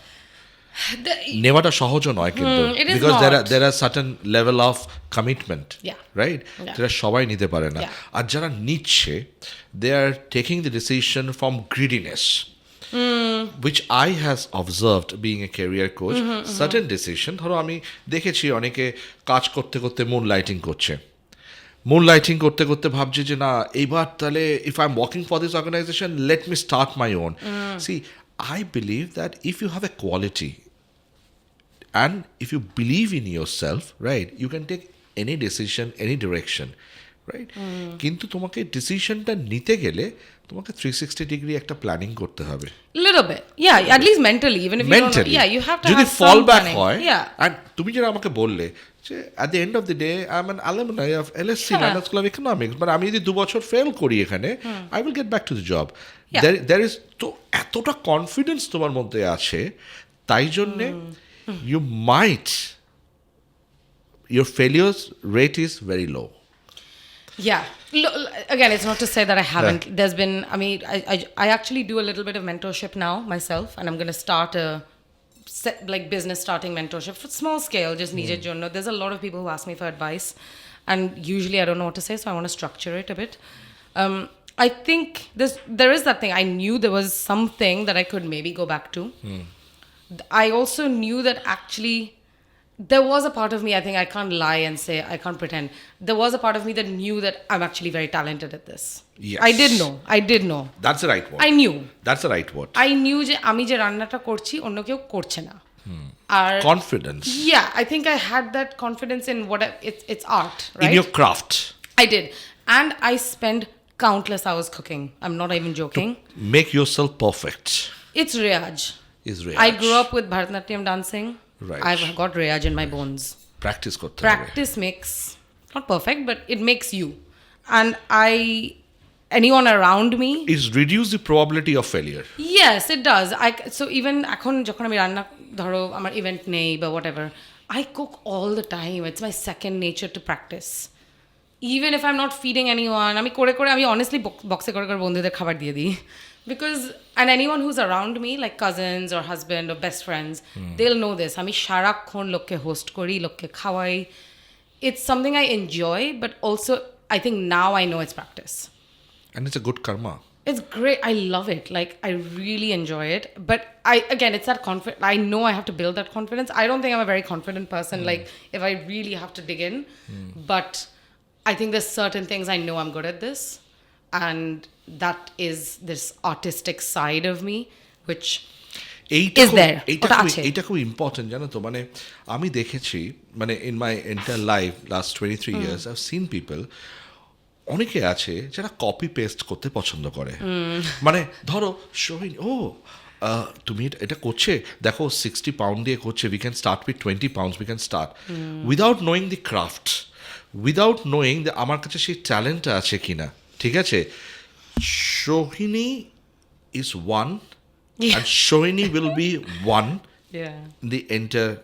S2: নেওয়াটা সহজও নয় কিন্তু, because there are certain level of commitment, right? যেটা সবাই নিতে পারে না। আর যারা নিচ্ছে, they are taking the decision from greediness, which I has observed being a career coach. Certain decision, ধরো আমি দেখেছি অনেকে কাজ করতে করতে মুনলাইটিং করছে, মুনলাইটিং করতে করতে ভাবছে যে না এইবার তাহলে if I'm working for this organization, let me start my own. See, I believe that if you have a quality and if you believe in yourself, right, you can take any decision, any direction, right? কিন্তু তোমাকে ডিসিশনটা নিতে গেলে তোমাকে 360 degree একটা planning করতে হবে,
S1: little bit, yeah, at least mentally, even if you don't know, yeah, you have to
S2: যদি
S1: have
S2: fall
S1: some
S2: back
S1: planning.
S2: হয়,
S1: yeah,
S2: and তুমি যেটা আমাকে বললে যে at the end of the day I'm an alumni of LSC, London School of Economics, but আমি যদি 2 বছর ফেল করি এখানে, I will get back to the job. There is তো এতটা কনফিডেন্স তোমার মধ্যে আছে, তাই জন্যে you might, your failures rate is very low.
S1: Yeah. Again, it's not to say that I haven't. There's been, I mean, I actually do a little bit of mentorship now myself, and I'm going to start a like business starting mentorship for small scale, just needed jonno. There's a lot of people who ask me for advice, and usually I don't know what to say, so I want to structure it a bit. I think there is that thing. I knew there was something that I could maybe go back to. I also knew that actually there was a part of me, I think I can't lie and say, I can't pretend. There was a part of me that knew that I'm actually very talented at this.
S2: Yes.
S1: I did know.
S2: That's the right word.
S1: I knew.
S2: That's the right word.
S1: I knew যে আমি যে রান্নাটা করছি অন্য কেউ করছে না। আর
S2: confidence.
S1: Yeah, I think I had that confidence in what it's art, right?
S2: In your craft.
S1: I did. And I spend countless hours cooking. I'm not even joking.
S2: To make yourself perfect.
S1: It's riyaj. I grew up with Bharatanatyam dancing.
S2: Right.
S1: I've got riyaj in my bones.
S2: Practice korte hobe.
S1: Practice makes, not perfect, but it makes you. And anyone around me,
S2: is reduce the probability of failure.
S1: Yes, it does. So even এখন যখন আমি রান্না ধরো আমার event নেই বা whatever, I cook all the time. It's my second nature to practice. Even if I'm not feeding anyone, আমি করে আমি honestly বক্সে করে বন্ধুদের খাবার দিয়ে দিই. Because, and anyone who's around me, like cousins or husband or best friends, they'll know this. আমি সারাক্ষণ লোককে হোস্ট করি, লোককে খাওয়াই. It's something I enjoy, but also I think now I know it's practice.
S2: And it's a good karma.
S1: It's great. I love it. Like, I really enjoy it. But it's that confidence. I know I have to build that confidence. I don't think I'm a very confident person. Like, if I really have to dig in. But I think there's certain things I know I'm good at this. And that is this artistic side of me, which is there.
S2: এইটা খুব important, জানো তো। মানে আমি দেখেছি, মানে in my entire life, last 23 years, I've seen people, অনেকে আছে যারা কপি পেস্ট করতে পছন্দ করে। মানে ধরো সোহিনী, তুমি এটা করছে, দেখো 60 পাউন্ড দিয়ে করছে, we can start with 20 pounds, we can start without knowing the craft, without knowing যে আমার কাছে সেই ট্যালেন্টটা আছে কিনা, ঠিক আছে? Sohini is one, and Sohini will be one
S1: Yeah.
S2: in the entire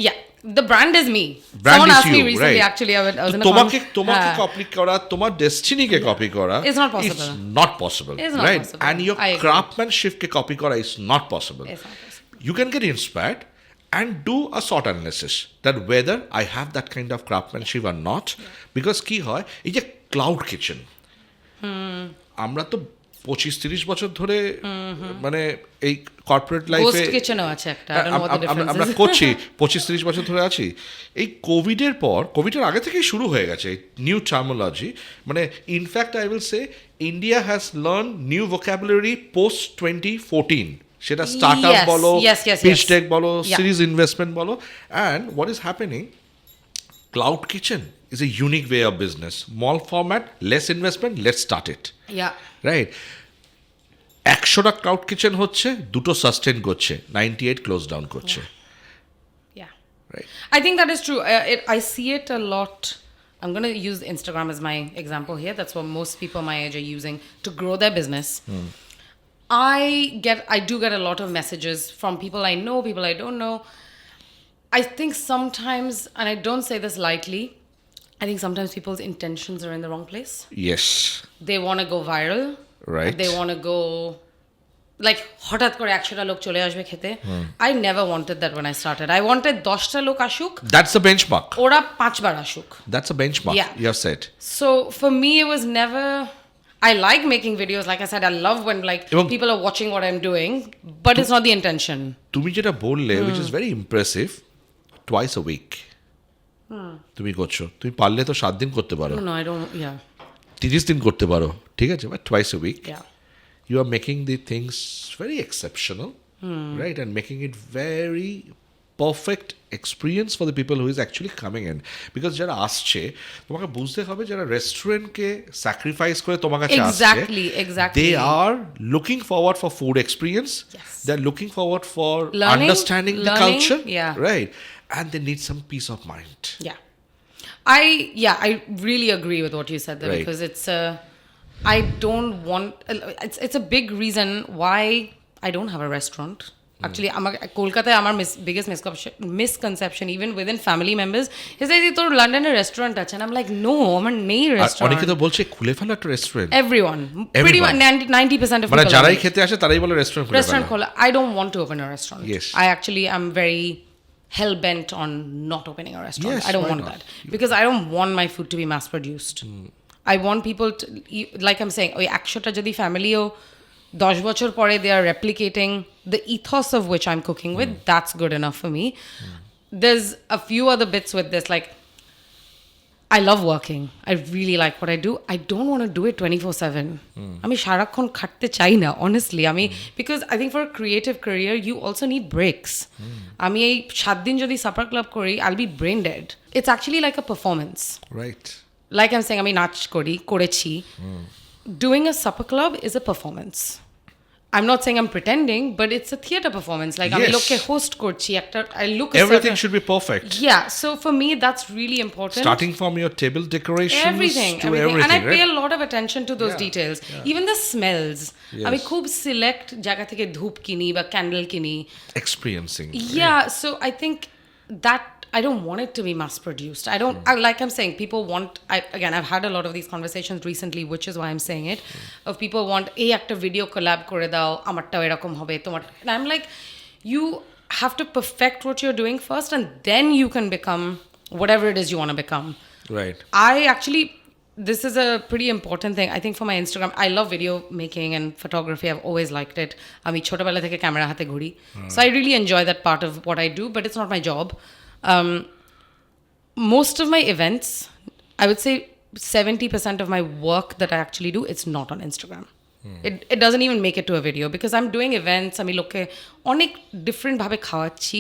S1: Yeah. The brand is me.
S2: brand.
S1: Someone
S2: Is
S1: asked
S2: you,
S1: me recently,
S2: right?
S1: actually, I was in a
S2: তোমাকে
S1: হ্যাঁ।
S2: কপি করা, তোমার ডেস্টিনিকে কপি করা,
S1: It's not possible.
S2: It's not possible,
S1: It's not
S2: right?
S1: possible.
S2: And your
S1: I agree.
S2: craftsmanshipকে copy করা is not possible.
S1: It's not possible.
S2: You can get inspired and do a SWOT analysis that whether I have that kind of craftsmanship or not. Because কি হয়, এই যে cloud kitchen, আমরা তো 25-30 বছর ধরে মানে এই কর্পোরেট লাইফে
S1: Ghost kitchen ও আছে একটা। I don't know what the difference
S2: আমরা
S1: is.
S2: করছি 25-30 বছর ধরে আছি। এই কোভিডের পর, কোভিডের আগে থেকেই শুরু হয়ে গেছে নিউ টার্মোলজি, মানে in fact I will say India has learn new vocabulary post 2014, সেটা স্টার্ট আপ
S1: Yes,
S2: বলো,
S1: yes, yes,
S2: pitch
S1: yes.
S2: Tech বলো,
S1: Yeah.
S2: সিরিজ ইনভেস্টমেন্ট বলো, and what is happening, cloud kitchen is a unique way of business. Small format, less investment, let's start it.
S1: Yeah.
S2: Right? 100টা cloud kitchen হচ্ছে, 2টো sustain করছে, 98 close down করছে।
S1: Yeah.
S2: Right?
S1: I think that is true. I see it a lot. I'm going to use Instagram as my example here. That's what most people my age are using to grow their business. I do get a lot of messages from people I know, people I don't know. I think sometimes, and I don't say this lightly, I think sometimes people's intentions are in the wrong place.
S2: Yes.
S1: They want to go viral.
S2: Right.
S1: They want to go like হঠাৎ করে 100টা লোক চলে আসবে খেতে। I never wanted that when I started. I wanted 10টা লোক আসুক,
S2: That's the benchmark.
S1: ওরা 5 বার আসুক।
S2: That's a benchmark.
S1: Yeah.
S2: You have said.
S1: So for me it was never, I like making videos, like I said, I love when like
S2: এবং-
S1: people are watching what I'm doing, but it's not the intention.
S2: তুমি যেটা বললে, which is very impressive, twice a week. তুমি করছো, তুমি পারলে তো 7 দিন করতে পারো,
S1: No, I don't, yeah.
S2: 30 দিন করতে পারো, ঠিক আছে, but twice a week.
S1: Yeah.
S2: You are making the things very exceptional, right? And making it very perfect experience for the people who is actually coming in. Because যারা আসছে, তোমাকে বুঝতে হবে যারা রেস্টুরেন্টকে স্যাক্রিফাইস করে তোমার কাছে আসছে,
S1: Exactly.
S2: they are looking forward for food experience.
S1: Yes.
S2: They're looking forward for
S1: Learning,
S2: understanding the culture,
S1: yeah.
S2: right? And they need some peace of mind.
S1: Yeah. I really agree with what you said there,
S2: Right.
S1: because I don't want, it's a big reason why I don't have a restaurant. Actually, Kolkata, our biggest misconception, even within family members, is that তোর লন্ডনে restaurant আছে, and I'm like, no, আমার নেই
S2: আর অনেকে
S1: restaurant.
S2: তো বলছে খুলে ফেলা একটা restaurant.
S1: Everyone, pretty much 90% of
S2: মানে
S1: people
S2: যারাই
S1: are
S2: খেতে আসে তারাই বলে রেস্টুরেন্ট খুলে
S1: restaurant
S2: ফেলা।
S1: খোলা. I don't want to open a restaurant.
S2: Yes.
S1: I actually am very hell bent on not opening a restaurant.
S2: Yes,
S1: I don't
S2: why
S1: want
S2: not?
S1: that, because I don't want my food to be mass produced. I want people to, like I'm saying, ওই 100টা যদি ফ্যামিলিও 10 বছর পরে they are replicating the ethos of which I'm cooking with, that's good enough for me. There's a few other bits with this, like I love working. I really like what I do. I don't want to do it 24/7. আমি সারাক্ষণ খাটতে চাই না, honestly. Because I think for a creative career, you also need breaks. আমি এই 7 দিন যদি supper club করি, I'll be brain dead. It's actually like a performance.
S2: Right.
S1: Like I'm saying, আমি নাচ করেছি. Doing a supper club is a performance. I'm not saying I'm pretending, but it's a theater performance. Like আমি
S2: Yes.
S1: লোককে host করছি, একটা I look a
S2: Everything
S1: certain-
S2: should be perfect.
S1: Yeah, so for me that's really important.
S2: Starting from your table decorations
S1: everything,
S2: to everything,
S1: and I pay
S2: right?
S1: a lot of attention to those
S2: Yeah,
S1: details.
S2: yeah.
S1: Even the smells.
S2: Yes.
S1: আমি খুব select জায়গা থেকে ধূপ কিনি বা candle কিনি.
S2: Experiencing.
S1: Yeah, so I think that I don't want it to be mass produced. I don't, like I'm saying, people want, again, I've had a lot of these conversations recently, which is why I'm saying it, of people want, এই একটা video collab করে দাও, আমারটাও এরকম হবে, তোমার, and I'm like, you have to perfect what you're doing first, and then you can become whatever it is you want to become.
S2: Right.
S1: I actually, this is a pretty important thing. I think for my Instagram, I love video making and photography. I've always liked it. আমি ছোটবেলা থেকে camera হাতে ঘুরি. So I really enjoy that part of what I do, but it's not my job. Most of my events, I would say 70% of my work that I actually do, it's not on Instagram. It doesn't even make it to a video, because I'm doing events, আমি লোককে অনেক different ভাবে খাওয়াচ্ছি.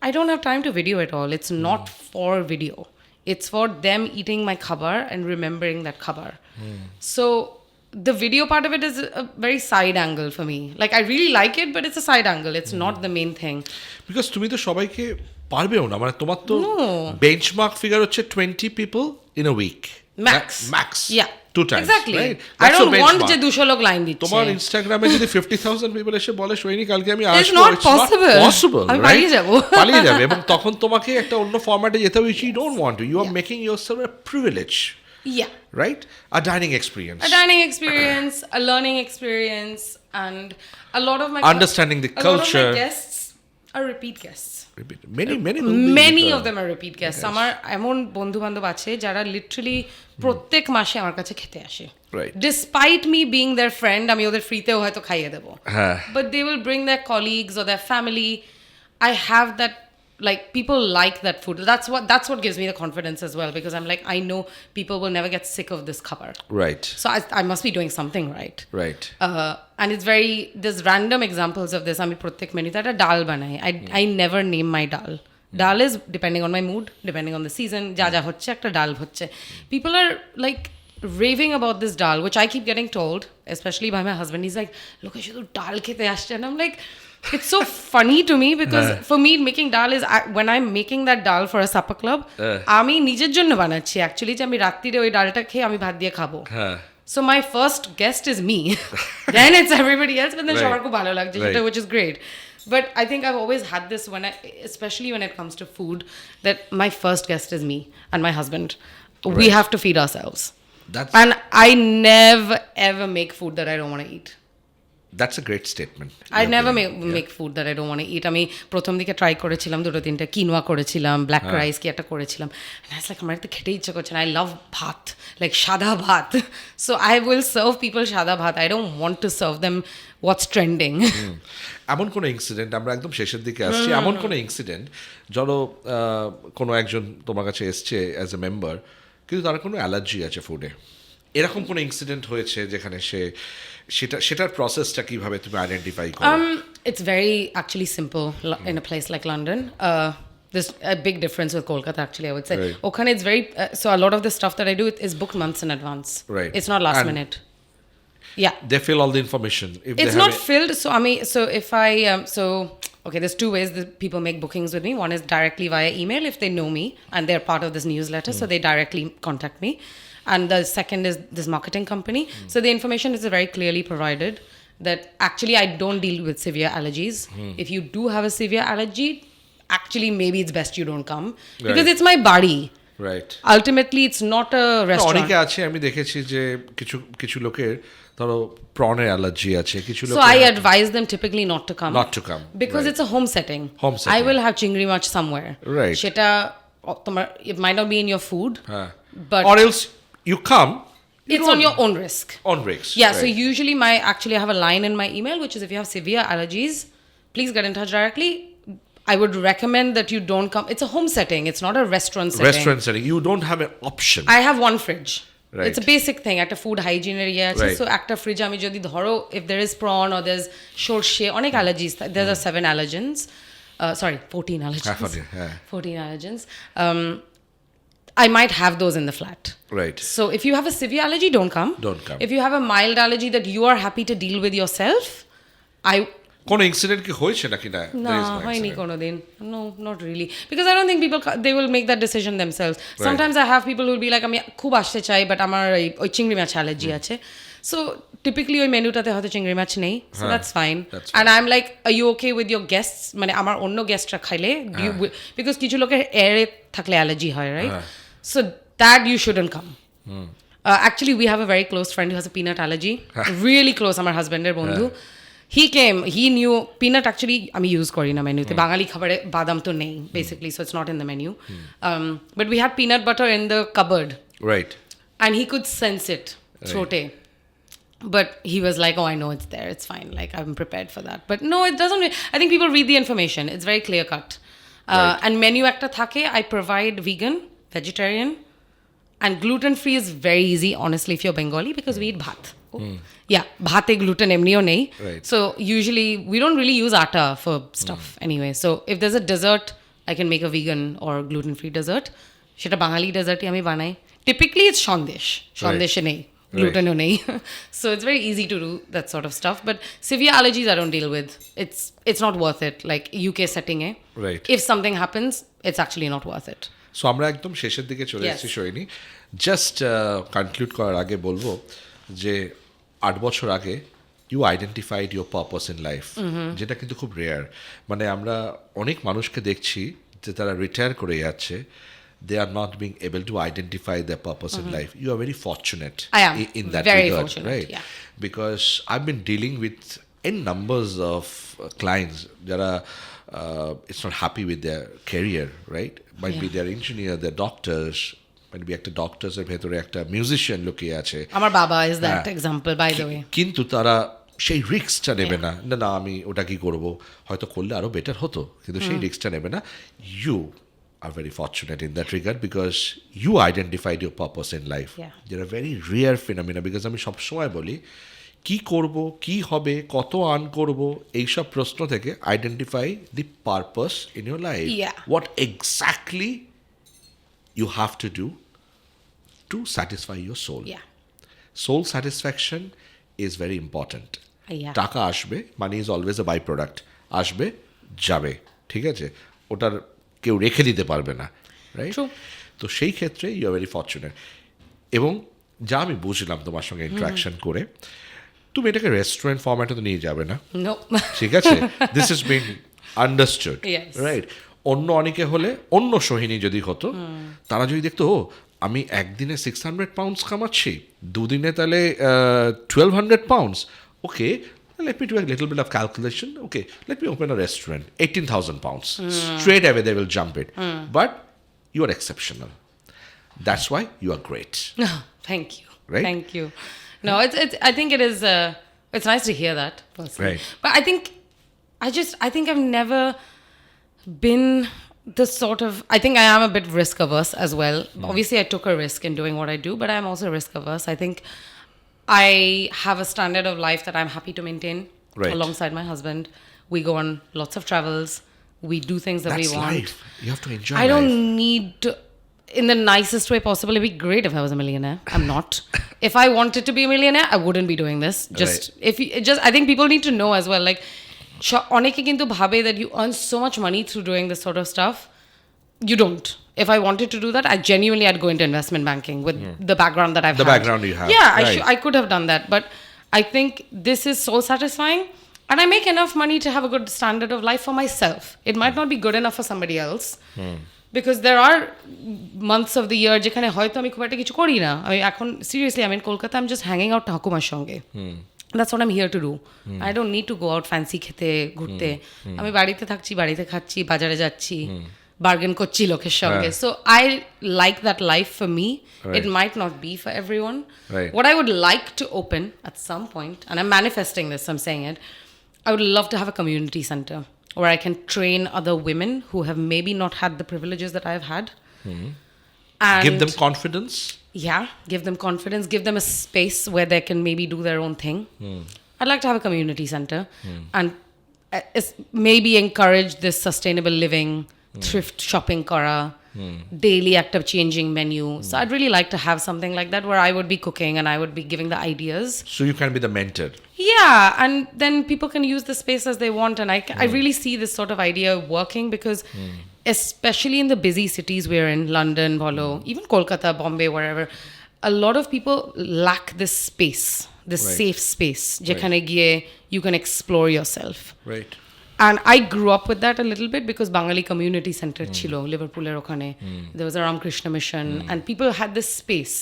S1: I don't have time to video it all. It's not for video. It's for them eating my khabar and remembering that khabar. So the video part of it is a very side angle for me. Like I really like it, but it's a side angle. It's not the main thing.
S2: Because তুমি তো সবাইকে পারবেও না, মানে তোমার তো benchmark figure হচ্ছে 20 people in a week.
S1: Max.
S2: Max.
S1: Yeah.
S2: 2 times.
S1: Exactly.
S2: Right?
S1: I
S2: That's
S1: don't
S2: your
S1: want
S2: benchmark.
S1: যে 200 লোক লাইন দিচ্ছে।
S2: তোমার ইনস্টাগ্রামে যদি 50,000 people এসে বলে সোহিনী কালকে আমি
S1: It's
S2: আসবো,
S1: not
S2: it's
S1: possible.
S2: not possible,
S1: আমি
S2: right?
S1: পালিয়ে যাবো।
S2: পালিয়ে যাবে এবং তখন তোমাকে একটা অন্য ফরম্যাটে যেতে হবে, which you don't want to. You are
S1: Yeah.
S2: making yourself a privilege,
S1: Yeah.
S2: right? A dining experience.
S1: A dining experience, a learning experience, and a lot of my
S2: Understanding the
S1: a lot
S2: culture.
S1: of my guests are repeat guests.
S2: Repeat. Many
S1: of them are repeat guests. আমার এমন বন্ধু বান্ধব আছে যারা literally প্রত্যেক মাসে আমার কাছে খেতে আসে।
S2: Right.
S1: Despite me being their friend, আমি ওদের ফ্রিতেও হয়তো খাইয়ে দেবো।
S2: হ্যাঁ।
S1: But they will bring their colleagues or their family. I have that, like, people like that food. That's what gives me the confidence as well, because I'm like, I know people will never get sick of this khabar.
S2: Right.
S1: So I must be doing something right.
S2: Right.
S1: And it's there's random examples of this. আমি প্রত্যেক মেনুতে একটা ডাল বানাই. I never name my dal. Dal is depending on my mood, depending on the season. যা হচ্ছে একটা ডাল হচ্ছে. People are like raving about this dal, which I keep getting told, especially by my husband. He's like, look, I should do dal khete ashche. And I'm like, it's so funny to me, because for me making dal is when I'm making that dal for a supper club, আমি নিজের জন্য বানাচ্ছি actually, যে আমি রাত্রিরে ওই ডালটা খেয়ে আমি ভাত দিয়ে খাবো। So my first guest is me. Then it's everybody else, but then সবার খুব ভালো লাগছে সেটা, which is great. But I think I've always had this especially when it comes to food, that my first guest is me and my husband. We have to feed ourselves. And I never ever make food that I don't want to eat.
S2: That's a great statement.
S1: I never make food that I don't want to eat. আমি প্রথম দিকে try করেছিলাম 2-3টা, quinoa করেছিলাম, black rice কি একটা করেছিলাম, and I was like, আমার তো খেতে ইচ্ছে করছে না। I love ভাত, like সাদা ভাত. So I will serve people সাদা ভাত. I don't want to serve them what's trending.
S2: এমন কোনো ইনসিডেন্ট, আমরা একদম শেষের দিকে আসছি, এমন কোনো ইনসিডেন্ট ধরো কোনো একজন তোমার কাছে এসছে অ্যাজ এ মেম্বার, কিন্তু তার কোনো অ্যালার্জি আছে ফুডে, এরকম কোনো ইনসিডেন্ট হয়েছে যেখানে সেটার প্রসেসটা কিভাবে তুমি আইডেন্টিফাই করো?
S1: It's very actually simple in a place like London. There's a big difference with Kolkata, actually, I would say.
S2: Right.
S1: Okhane, it's very so a lot of the stuff that I do is booked months in advance.
S2: Right.
S1: It's not last minute. Yeah.
S2: They fill all the information.
S1: It's not filled. So I mean, so if I okay, there's 2 ways that people make bookings with me. One is directly via email if they know me and they're part of this newsletter, so they directly contact me. And the second is this marketing company. So the information is very clearly provided that actually I don't deal with severe allergies. If you do have a severe allergy, actually maybe it's best you don't come, because it's my body.
S2: Right.
S1: Ultimately, it's not a restaurant.
S2: অনেকে আছে, আমি দেখেছি যে কিছু লোকের ধরো প্রনের allergy আছে, কিছু
S1: So I advise them typically not to come. Because it's a home setting. I will have chingri mach somewhere.
S2: Right.
S1: সেটা তোমার, it might not be in your food, but
S2: or else you come,
S1: it's on your own risk.
S2: Yeah,
S1: right. So usually I have a line in my email, which is, if you have severe allergies, please get in touch directly. I would recommend that you don't come. It's a home setting. It's not a restaurant setting.
S2: You don't have an option.
S1: I have one fridge. Right. It's a basic thing. একটা food hygiene area আছে, so একটা fridge আমি যদি ধরো, if there is prawn or there's সর্ষে, অনেক allergies, there are 7 allergens. 14 allergens. 14 allergens. I might have those in the flat.
S2: Right.
S1: So if you have a severe allergy, don't come. If you have a mild allergy that you are happy to deal with yourself,
S2: কোনো incident কি হয়েছে নাকি? না
S1: হয়নি কোনোদিন। No, not really, because I don't think people they will make that decision themselves. Sometimes I have people who will be like, আমি খুব আসতে চাই, বাট আমার ওই চিংড়ি মাছ অ্যালার্জি আছে। So typically ওই মেনুটাতে হয়তো চিংড়ি মাছ নেই, so that's fine. And I'm like, are you okay with your guests, মানে আমার অন্য গেস্টরা খাইলে, because কিছু লোকের এয়ারে থাকলে অ্যালার্জি হয়, right? So that you shouldn't come. Actually, we have a very close friend who has a peanut allergy. Really close, আমার হাজবেন্ডের বন্ধু। He came, he knew peanut actually আমি ইউজ করি না মেনুতে, বাঙালি খাবারে বাদাম তো নেই basically, so it's not in the menu. But we had peanut butter in the cupboard.
S2: Right.
S1: And he could sense it throat. But he was like, oh, I know it's there, it's fine, like I'm prepared for that. But no, it doesn't. I think people read the information, it's very clear cut. And menu একটা থাকে, I provide vegan, vegetarian, and gluten free is very easy, honestly, if you're Bengali, because we eat bhat. Yeah, bhate gluten emniyo nei. So usually we don't really use atta for stuff anyway. So if there's a dessert, I can make a vegan or gluten free dessert. Sheta Bengali dessert hi ami banai. Typically it's shondesh nei, gluten nei. So it's very easy to do that sort of stuff. But severe allergies I don't deal with. It's not worth it. Like UK setting
S2: Right.
S1: If something happens, it's actually not worth it.
S2: So আমরা একদম শেষের দিকে চলে এসেছি Sohini. Just conclude করার আগে বলবো যে 8 বছর আগে you identified your purpose in life, যেটা কিন্তু খুব রেয়ার। মানে আমরা অনেক মানুষকে দেখছি যে তারা রিটায়ার করে যাচ্ছে, they are not being able to identify their purpose in life. You are very fortunate
S1: I am
S2: in that
S1: very
S2: regard,
S1: fortunate,
S2: right?
S1: yeah.
S2: Because I've been dealing with n numbers of clients that are it's not happy with their career, right? Might be their engineer, their doctors, might be একটা doctors এর ভেতরে একটা musician লুকিয়ে আছে।
S1: আমার বাবা is that example, by the way.
S2: কিন্তু তারা সেই রিস্কটা নেবে না, না আমি ওটা কি করব, হয়তো করলে আরো বেটার হতো, কিন্তু সেই রিস্কটা নেবে না। You are very fortunate in that regard because you identified your purpose in life.
S1: Yeah.
S2: They're a very rare phenomena because আমি সব সময় বলি কি করব, কি হবে, কত আর্ন করব, এইসব প্রশ্ন থেকে identify the purpose in your life.
S1: Yeah.
S2: What exactly you have to do to satisfy your soul.
S1: Yeah.
S2: Soul satisfaction is very important.
S1: Yeah.
S2: টাকা আসবে, money is always a by product, আসবে যাবে, ঠিক আছে, ওটার কেউ রেখে দিতে পারবে না, রাইট? তো সেই ক্ষেত্রে ইউ আর ভেরি ফর্চুনেট। এবং যা আমি বুঝলাম তোমার সঙ্গে ইন্টারাকশন করে, তুমি এটাকে রেস্টুরেন্ট ফরম্যাটে তো নিয়ে যাবে না,
S1: No.
S2: ঠিক আছে? This is bin understood,
S1: Yes.
S2: Right? অন্য অনেকে হলে, অন্য সোহিনী যদি হতো, তারা যদি দেখতো ও আমি একদিনে 600 পাউন্ডস কামাচ্ছি, দুদিনে তাহলে 1200 pounds, okay, let me do a little bit of calculation. Okay, let me open a restaurant. 18,000 pounds. Straight away they will jump it. But you are exceptional. That's why you are great.
S1: No, thank you.
S2: Right?
S1: Thank you. No, it's. I think it is. It's nice to hear that. Personally.
S2: Right.
S1: But I think I've never been the sort of. I think I am a bit risk averse as well. Obviously, I took a risk in doing what I do, but I am also risk averse. I think I have a standard of life that I'm happy to maintain alongside my husband. We go on lots of travels. We do things that we want.
S2: Life. You have to enjoy
S1: I don't
S2: life.
S1: need to, in the nicest way possible. It'd be great if I was a millionaire. I'm not. If I wanted to be a millionaire, I wouldn't be doing this. I think people need to know as well. Like, অনেকে কিন্তু ভাবে that you earn so much money through doing this sort of stuff. You don't. If I wanted to do that, I'd go into investment banking with the background that I've had.
S2: The background you have.
S1: Yeah,
S2: right.
S1: I could have done that. But I think this is so satisfying. And I make enough money to have a good standard of life for myself. It might not be good enough for somebody else. Because there are months of the year যেখানে হয়তো আমি খুব একটা কিছু করি না। আমি এখন seriously, I'm in Kolkata, I'm just hanging out ঠাকুমার সঙ্গে. That's what I'm here to do. I don't need to go out fancy খেতে ঘুরতে। আমি বাড়িতে থাকছি, বাড়িতে খাচ্ছি, বাজারে যাচ্ছি, bargain করছি লোকের সঙ্গে. So I like that life for me.
S2: Right.
S1: It might not be for everyone.
S2: Right.
S1: What I would like to open at some point, and I'm manifesting this, I'm saying it, I would love to have a community center where I can train other women who have maybe not had the privileges that I've had. And
S2: Give them confidence.
S1: yeah, give them confidence, give them a space where they can maybe do their own thing. I'd like to have a community center and maybe encourage this sustainable living, thrift shopping kara, daily active changing menu. So I'd really like to have something like that where I would be cooking and I would be giving the ideas.
S2: So you can be the mentor.
S1: Yeah, and then people can use the space as they want. And I really see this sort of idea working because especially in the busy cities we're in, London, Bolo, even Kolkata, Bombay, wherever, a lot of people lack this space, this safe space. যেখানে গিয়ে you can explore yourself.
S2: Right.
S1: And I grew up with that a little bit because Bengali Community Center chilo, Liverpool okhane. There was a Ramakrishna mission and people had this space.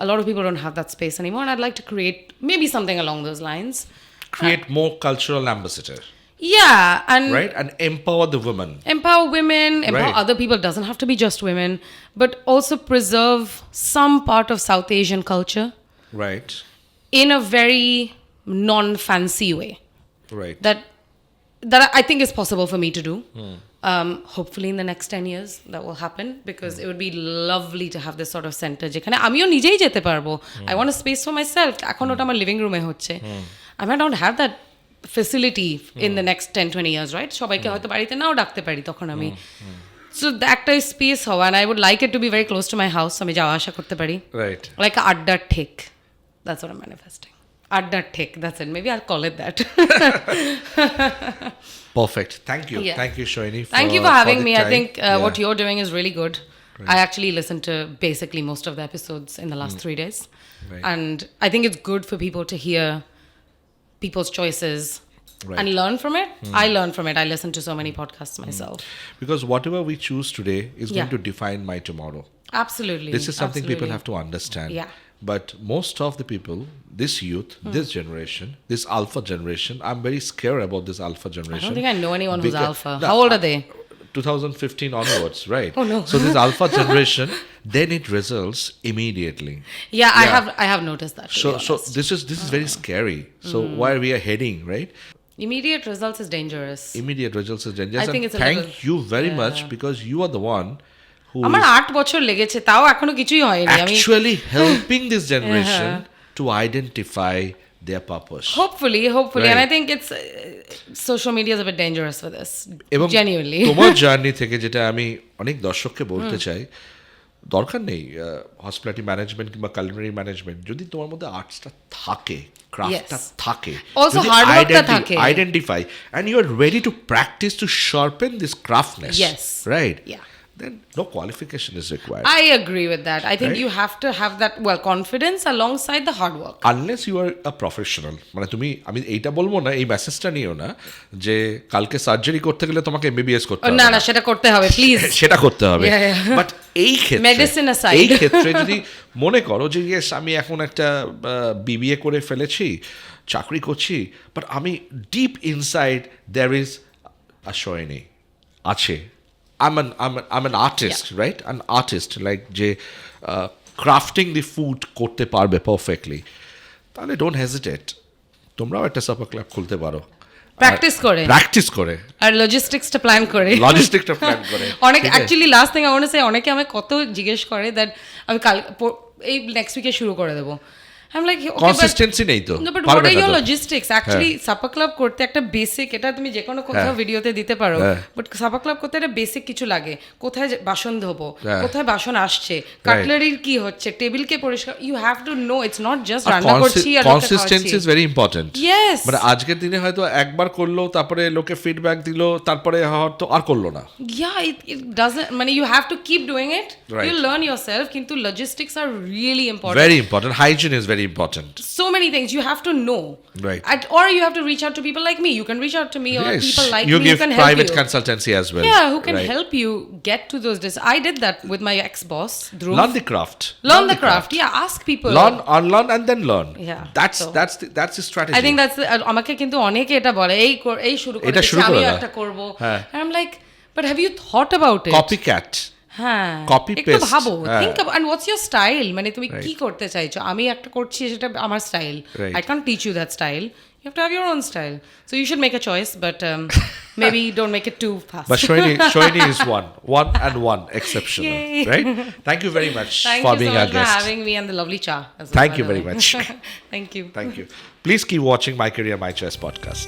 S1: A lot of people don't have that space anymore and I'd like to create maybe something along those lines.
S2: Create more cultural ambassador.
S1: Yeah, and
S2: Right? And empower the women.
S1: Empower women, empower
S2: Right.
S1: other people. It doesn't have to be just women, but also preserve some part of South Asian culture
S2: Right.
S1: in a very non-fancy way.
S2: Right.
S1: That I think is possible for me to do. Hopefully in the next 10 years that will happen because it would be lovely to have this sort of center যেখানে আমিও নিজেই যেতে পারবো. I want a space for myself. এখন ওটা আমার living রুমে হচ্ছে. I might not have that facility in the next 10-20 years, right? সবাইকে হয়তো বাড়িতে নাও ডাকতে পারি তখন আমি. So একটা স্পেস হওয়া and I would like it to be very close to my house. আমি যাওয়া আসা করতে পারি.
S2: Right.
S1: Like a আড্ডার ঠেক. That's what I'm manifesting. Addar Tech, that's it. Maybe I'll call it that.
S2: Perfect. Thank you.
S1: Yeah.
S2: Thank you, Sohini.
S1: Thank you for having
S2: the
S1: me.
S2: time.
S1: I think what you're doing is really good. I actually listened to basically most of the episodes in the last 3 days.
S2: Right.
S1: And I think it's good for people to hear people's choices and learn from it. I learn from it. I listen to so many podcasts myself.
S2: Because whatever we choose today is going
S1: Yeah.
S2: to define my tomorrow.
S1: Absolutely.
S2: This is something people
S1: Absolutely.
S2: have to understand.
S1: Yeah.
S2: But most of the people, this youth, this generation, this alpha generation, I'm very scared about this alpha
S1: I
S2: generation.
S1: don't think I know anyone who's
S2: Because-
S1: alpha.
S2: No,
S1: How old are they?
S2: 2015 onwards, right?
S1: Oh, no.
S2: So this alpha generation, they need results immediately.
S1: Yeah,
S2: Yeah.
S1: I have noticed that. To
S2: So
S1: be
S2: so
S1: honest.
S2: this is very scary. So where we are heading, right?
S1: Immediate results is dangerous.
S2: Immediate results is dangerous.
S1: I think
S2: And
S1: it's a
S2: thank
S1: little-
S2: you very much because you are the one who
S1: আমার
S2: is
S1: 8 বছর লেগেছে তাও এখনো কিছুই হয়নি আমি
S2: actually helping this generation to identify their purpose.
S1: hopefully
S2: Right.
S1: and I think it's social media is a bit dangerous for this
S2: এবং
S1: genuinely
S2: তোমার জার্নি থেকে যেটা আমি অনেক দর্শককে বলতে চাই, দরকার নেই হসপিটালিটি ম্যানেজমেন্ট কিংবা কালিনারি ম্যানেজমেন্ট, যদি তোমার মধ্যে আর্টসটা থাকে, ক্রাফটটা
S1: Yes.
S2: থাকে,
S1: Also hard workটা থাকে।
S2: Identify and you are ready to practice to sharpen this craftness,
S1: Yes.
S2: right?
S1: Yeah.
S2: Then no qualification is required.
S1: I agree with that. I think
S2: Right.
S1: you have to have that confidence alongside the hard work.
S2: Unless you are a professional, মানে তুমি, আমি এইটা বলবো না, এই মেসেজটা নিও না যে কালকে সার্জারি করতে গেলে তোমাকে এমবিবিএস করতে হবে
S1: না না সেটা করতে হবে প্লিজ
S2: সেটা করতে হবে।
S1: Yeah, yeah.
S2: বাট এই ক্ষেত্রে
S1: Medicine aside.
S2: এই ক্ষেত্রে যদি মনে করো যে ইয়েস আমি এখন একটা বিবিএ করে ফেলেছি, চাকরি করছি, বাট আমি deep inside there is a Sohini আছে, I'm an artist, right? An artist, like যে crafting the food করতে পারবে পারফেক্টলি, তাহলে ডোন্ট হেজিটেট, তোমরাও একটা সাপোর্ট ক্লাব খুলতে পারো প্র্যাকটিস করে
S1: আর লজিস্টিক্সটা প্ল্যান করে
S2: লজিস্টিকটা প্ল্যান করে।
S1: অনেক
S2: ঠিক আছে?
S1: Actually last thing I want to say অনেকে আমাকে কত জিজ্ঞেস করে দ্যাট আমি কাল এই নেক্সট উইকে শুরু করে দেবো। I'm like, okay,
S2: কনসিস্টেন্সি নেই তো,
S1: no, but
S2: পারবে
S1: what are
S2: না
S1: your
S2: তো।
S1: logistics? Actually, supper club করতে একটা বেসিক, এটা তুমি যে কোনো কোথাও ভিডিওতে দিতে পারো, বাট সাপা ক্লাব করতে একটা বেসিক কিছু লাগে। কোথায় বাসন ধোবো, কোথায় বাসন আসছে, কাটলারির কি হচ্ছে, টেবিলকে পরিষ্কার, you have to know, it's not just রান্না করছি আর
S2: consistency is very important.
S1: Yes,
S2: মানে আজকের দিনে হয়তো একবার করলো, তারপরে লোকে ফিডব্যাক দিলো, তারপরে হয়তো আর করলো না।
S1: yeah, it doesn't, মানে you have to keep doing it,
S2: Right.
S1: you learn yourself, কিন্তু logistics are really important.
S2: Very important. Hygiene is very important.
S1: So many things you have to know,
S2: Right.
S1: Or you have to reach out to people like me. You can reach out to me, or
S2: Yes.
S1: people like
S2: You
S1: me
S2: give
S1: who can help
S2: private
S1: you.
S2: consultancy as well.
S1: Yeah, who can
S2: Right.
S1: help you get to those I did that with my ex-boss, Dhruv.
S2: Learn the craft.
S1: Learn the craft. Yeah, ask people.
S2: Unlearn and then learn.
S1: Yeah,
S2: That's the strategy.
S1: I think that's আমাকে কিন্তু অনেকে এটা বলে, এই শুরু করে
S2: এটা
S1: দিচ্ছি,
S2: শুরু করে
S1: আমিও
S2: দাও।
S1: একটা করব।
S2: হ্যাঁ।
S1: And I'm like, but have you thought about it?
S2: Copycat.
S1: হ্যাঁ,
S2: Copy
S1: একটু
S2: paste.
S1: ভাবো,
S2: হ্যাঁ।
S1: think about, and what's your style, মানে তুমি
S2: Right.
S1: কি করতে চাইছো। আমি একটা করছি, সেটা আমার style,
S2: Right.
S1: I can't teach you that style, you have to have your own style, so you should make a choice, but maybe don't make it too fast.
S2: But Sohini is one exceptional.
S1: Yay.
S2: Right? Thank you very much
S1: Thank
S2: for
S1: you
S2: being
S1: so
S2: our
S1: much for
S2: guest.
S1: having me, and the lovely cha as well,
S2: Thank
S1: by
S2: you
S1: the
S2: very
S1: way.
S2: much.
S1: Thank you.
S2: Thank you. Please keep watching My Career, My Choice podcast.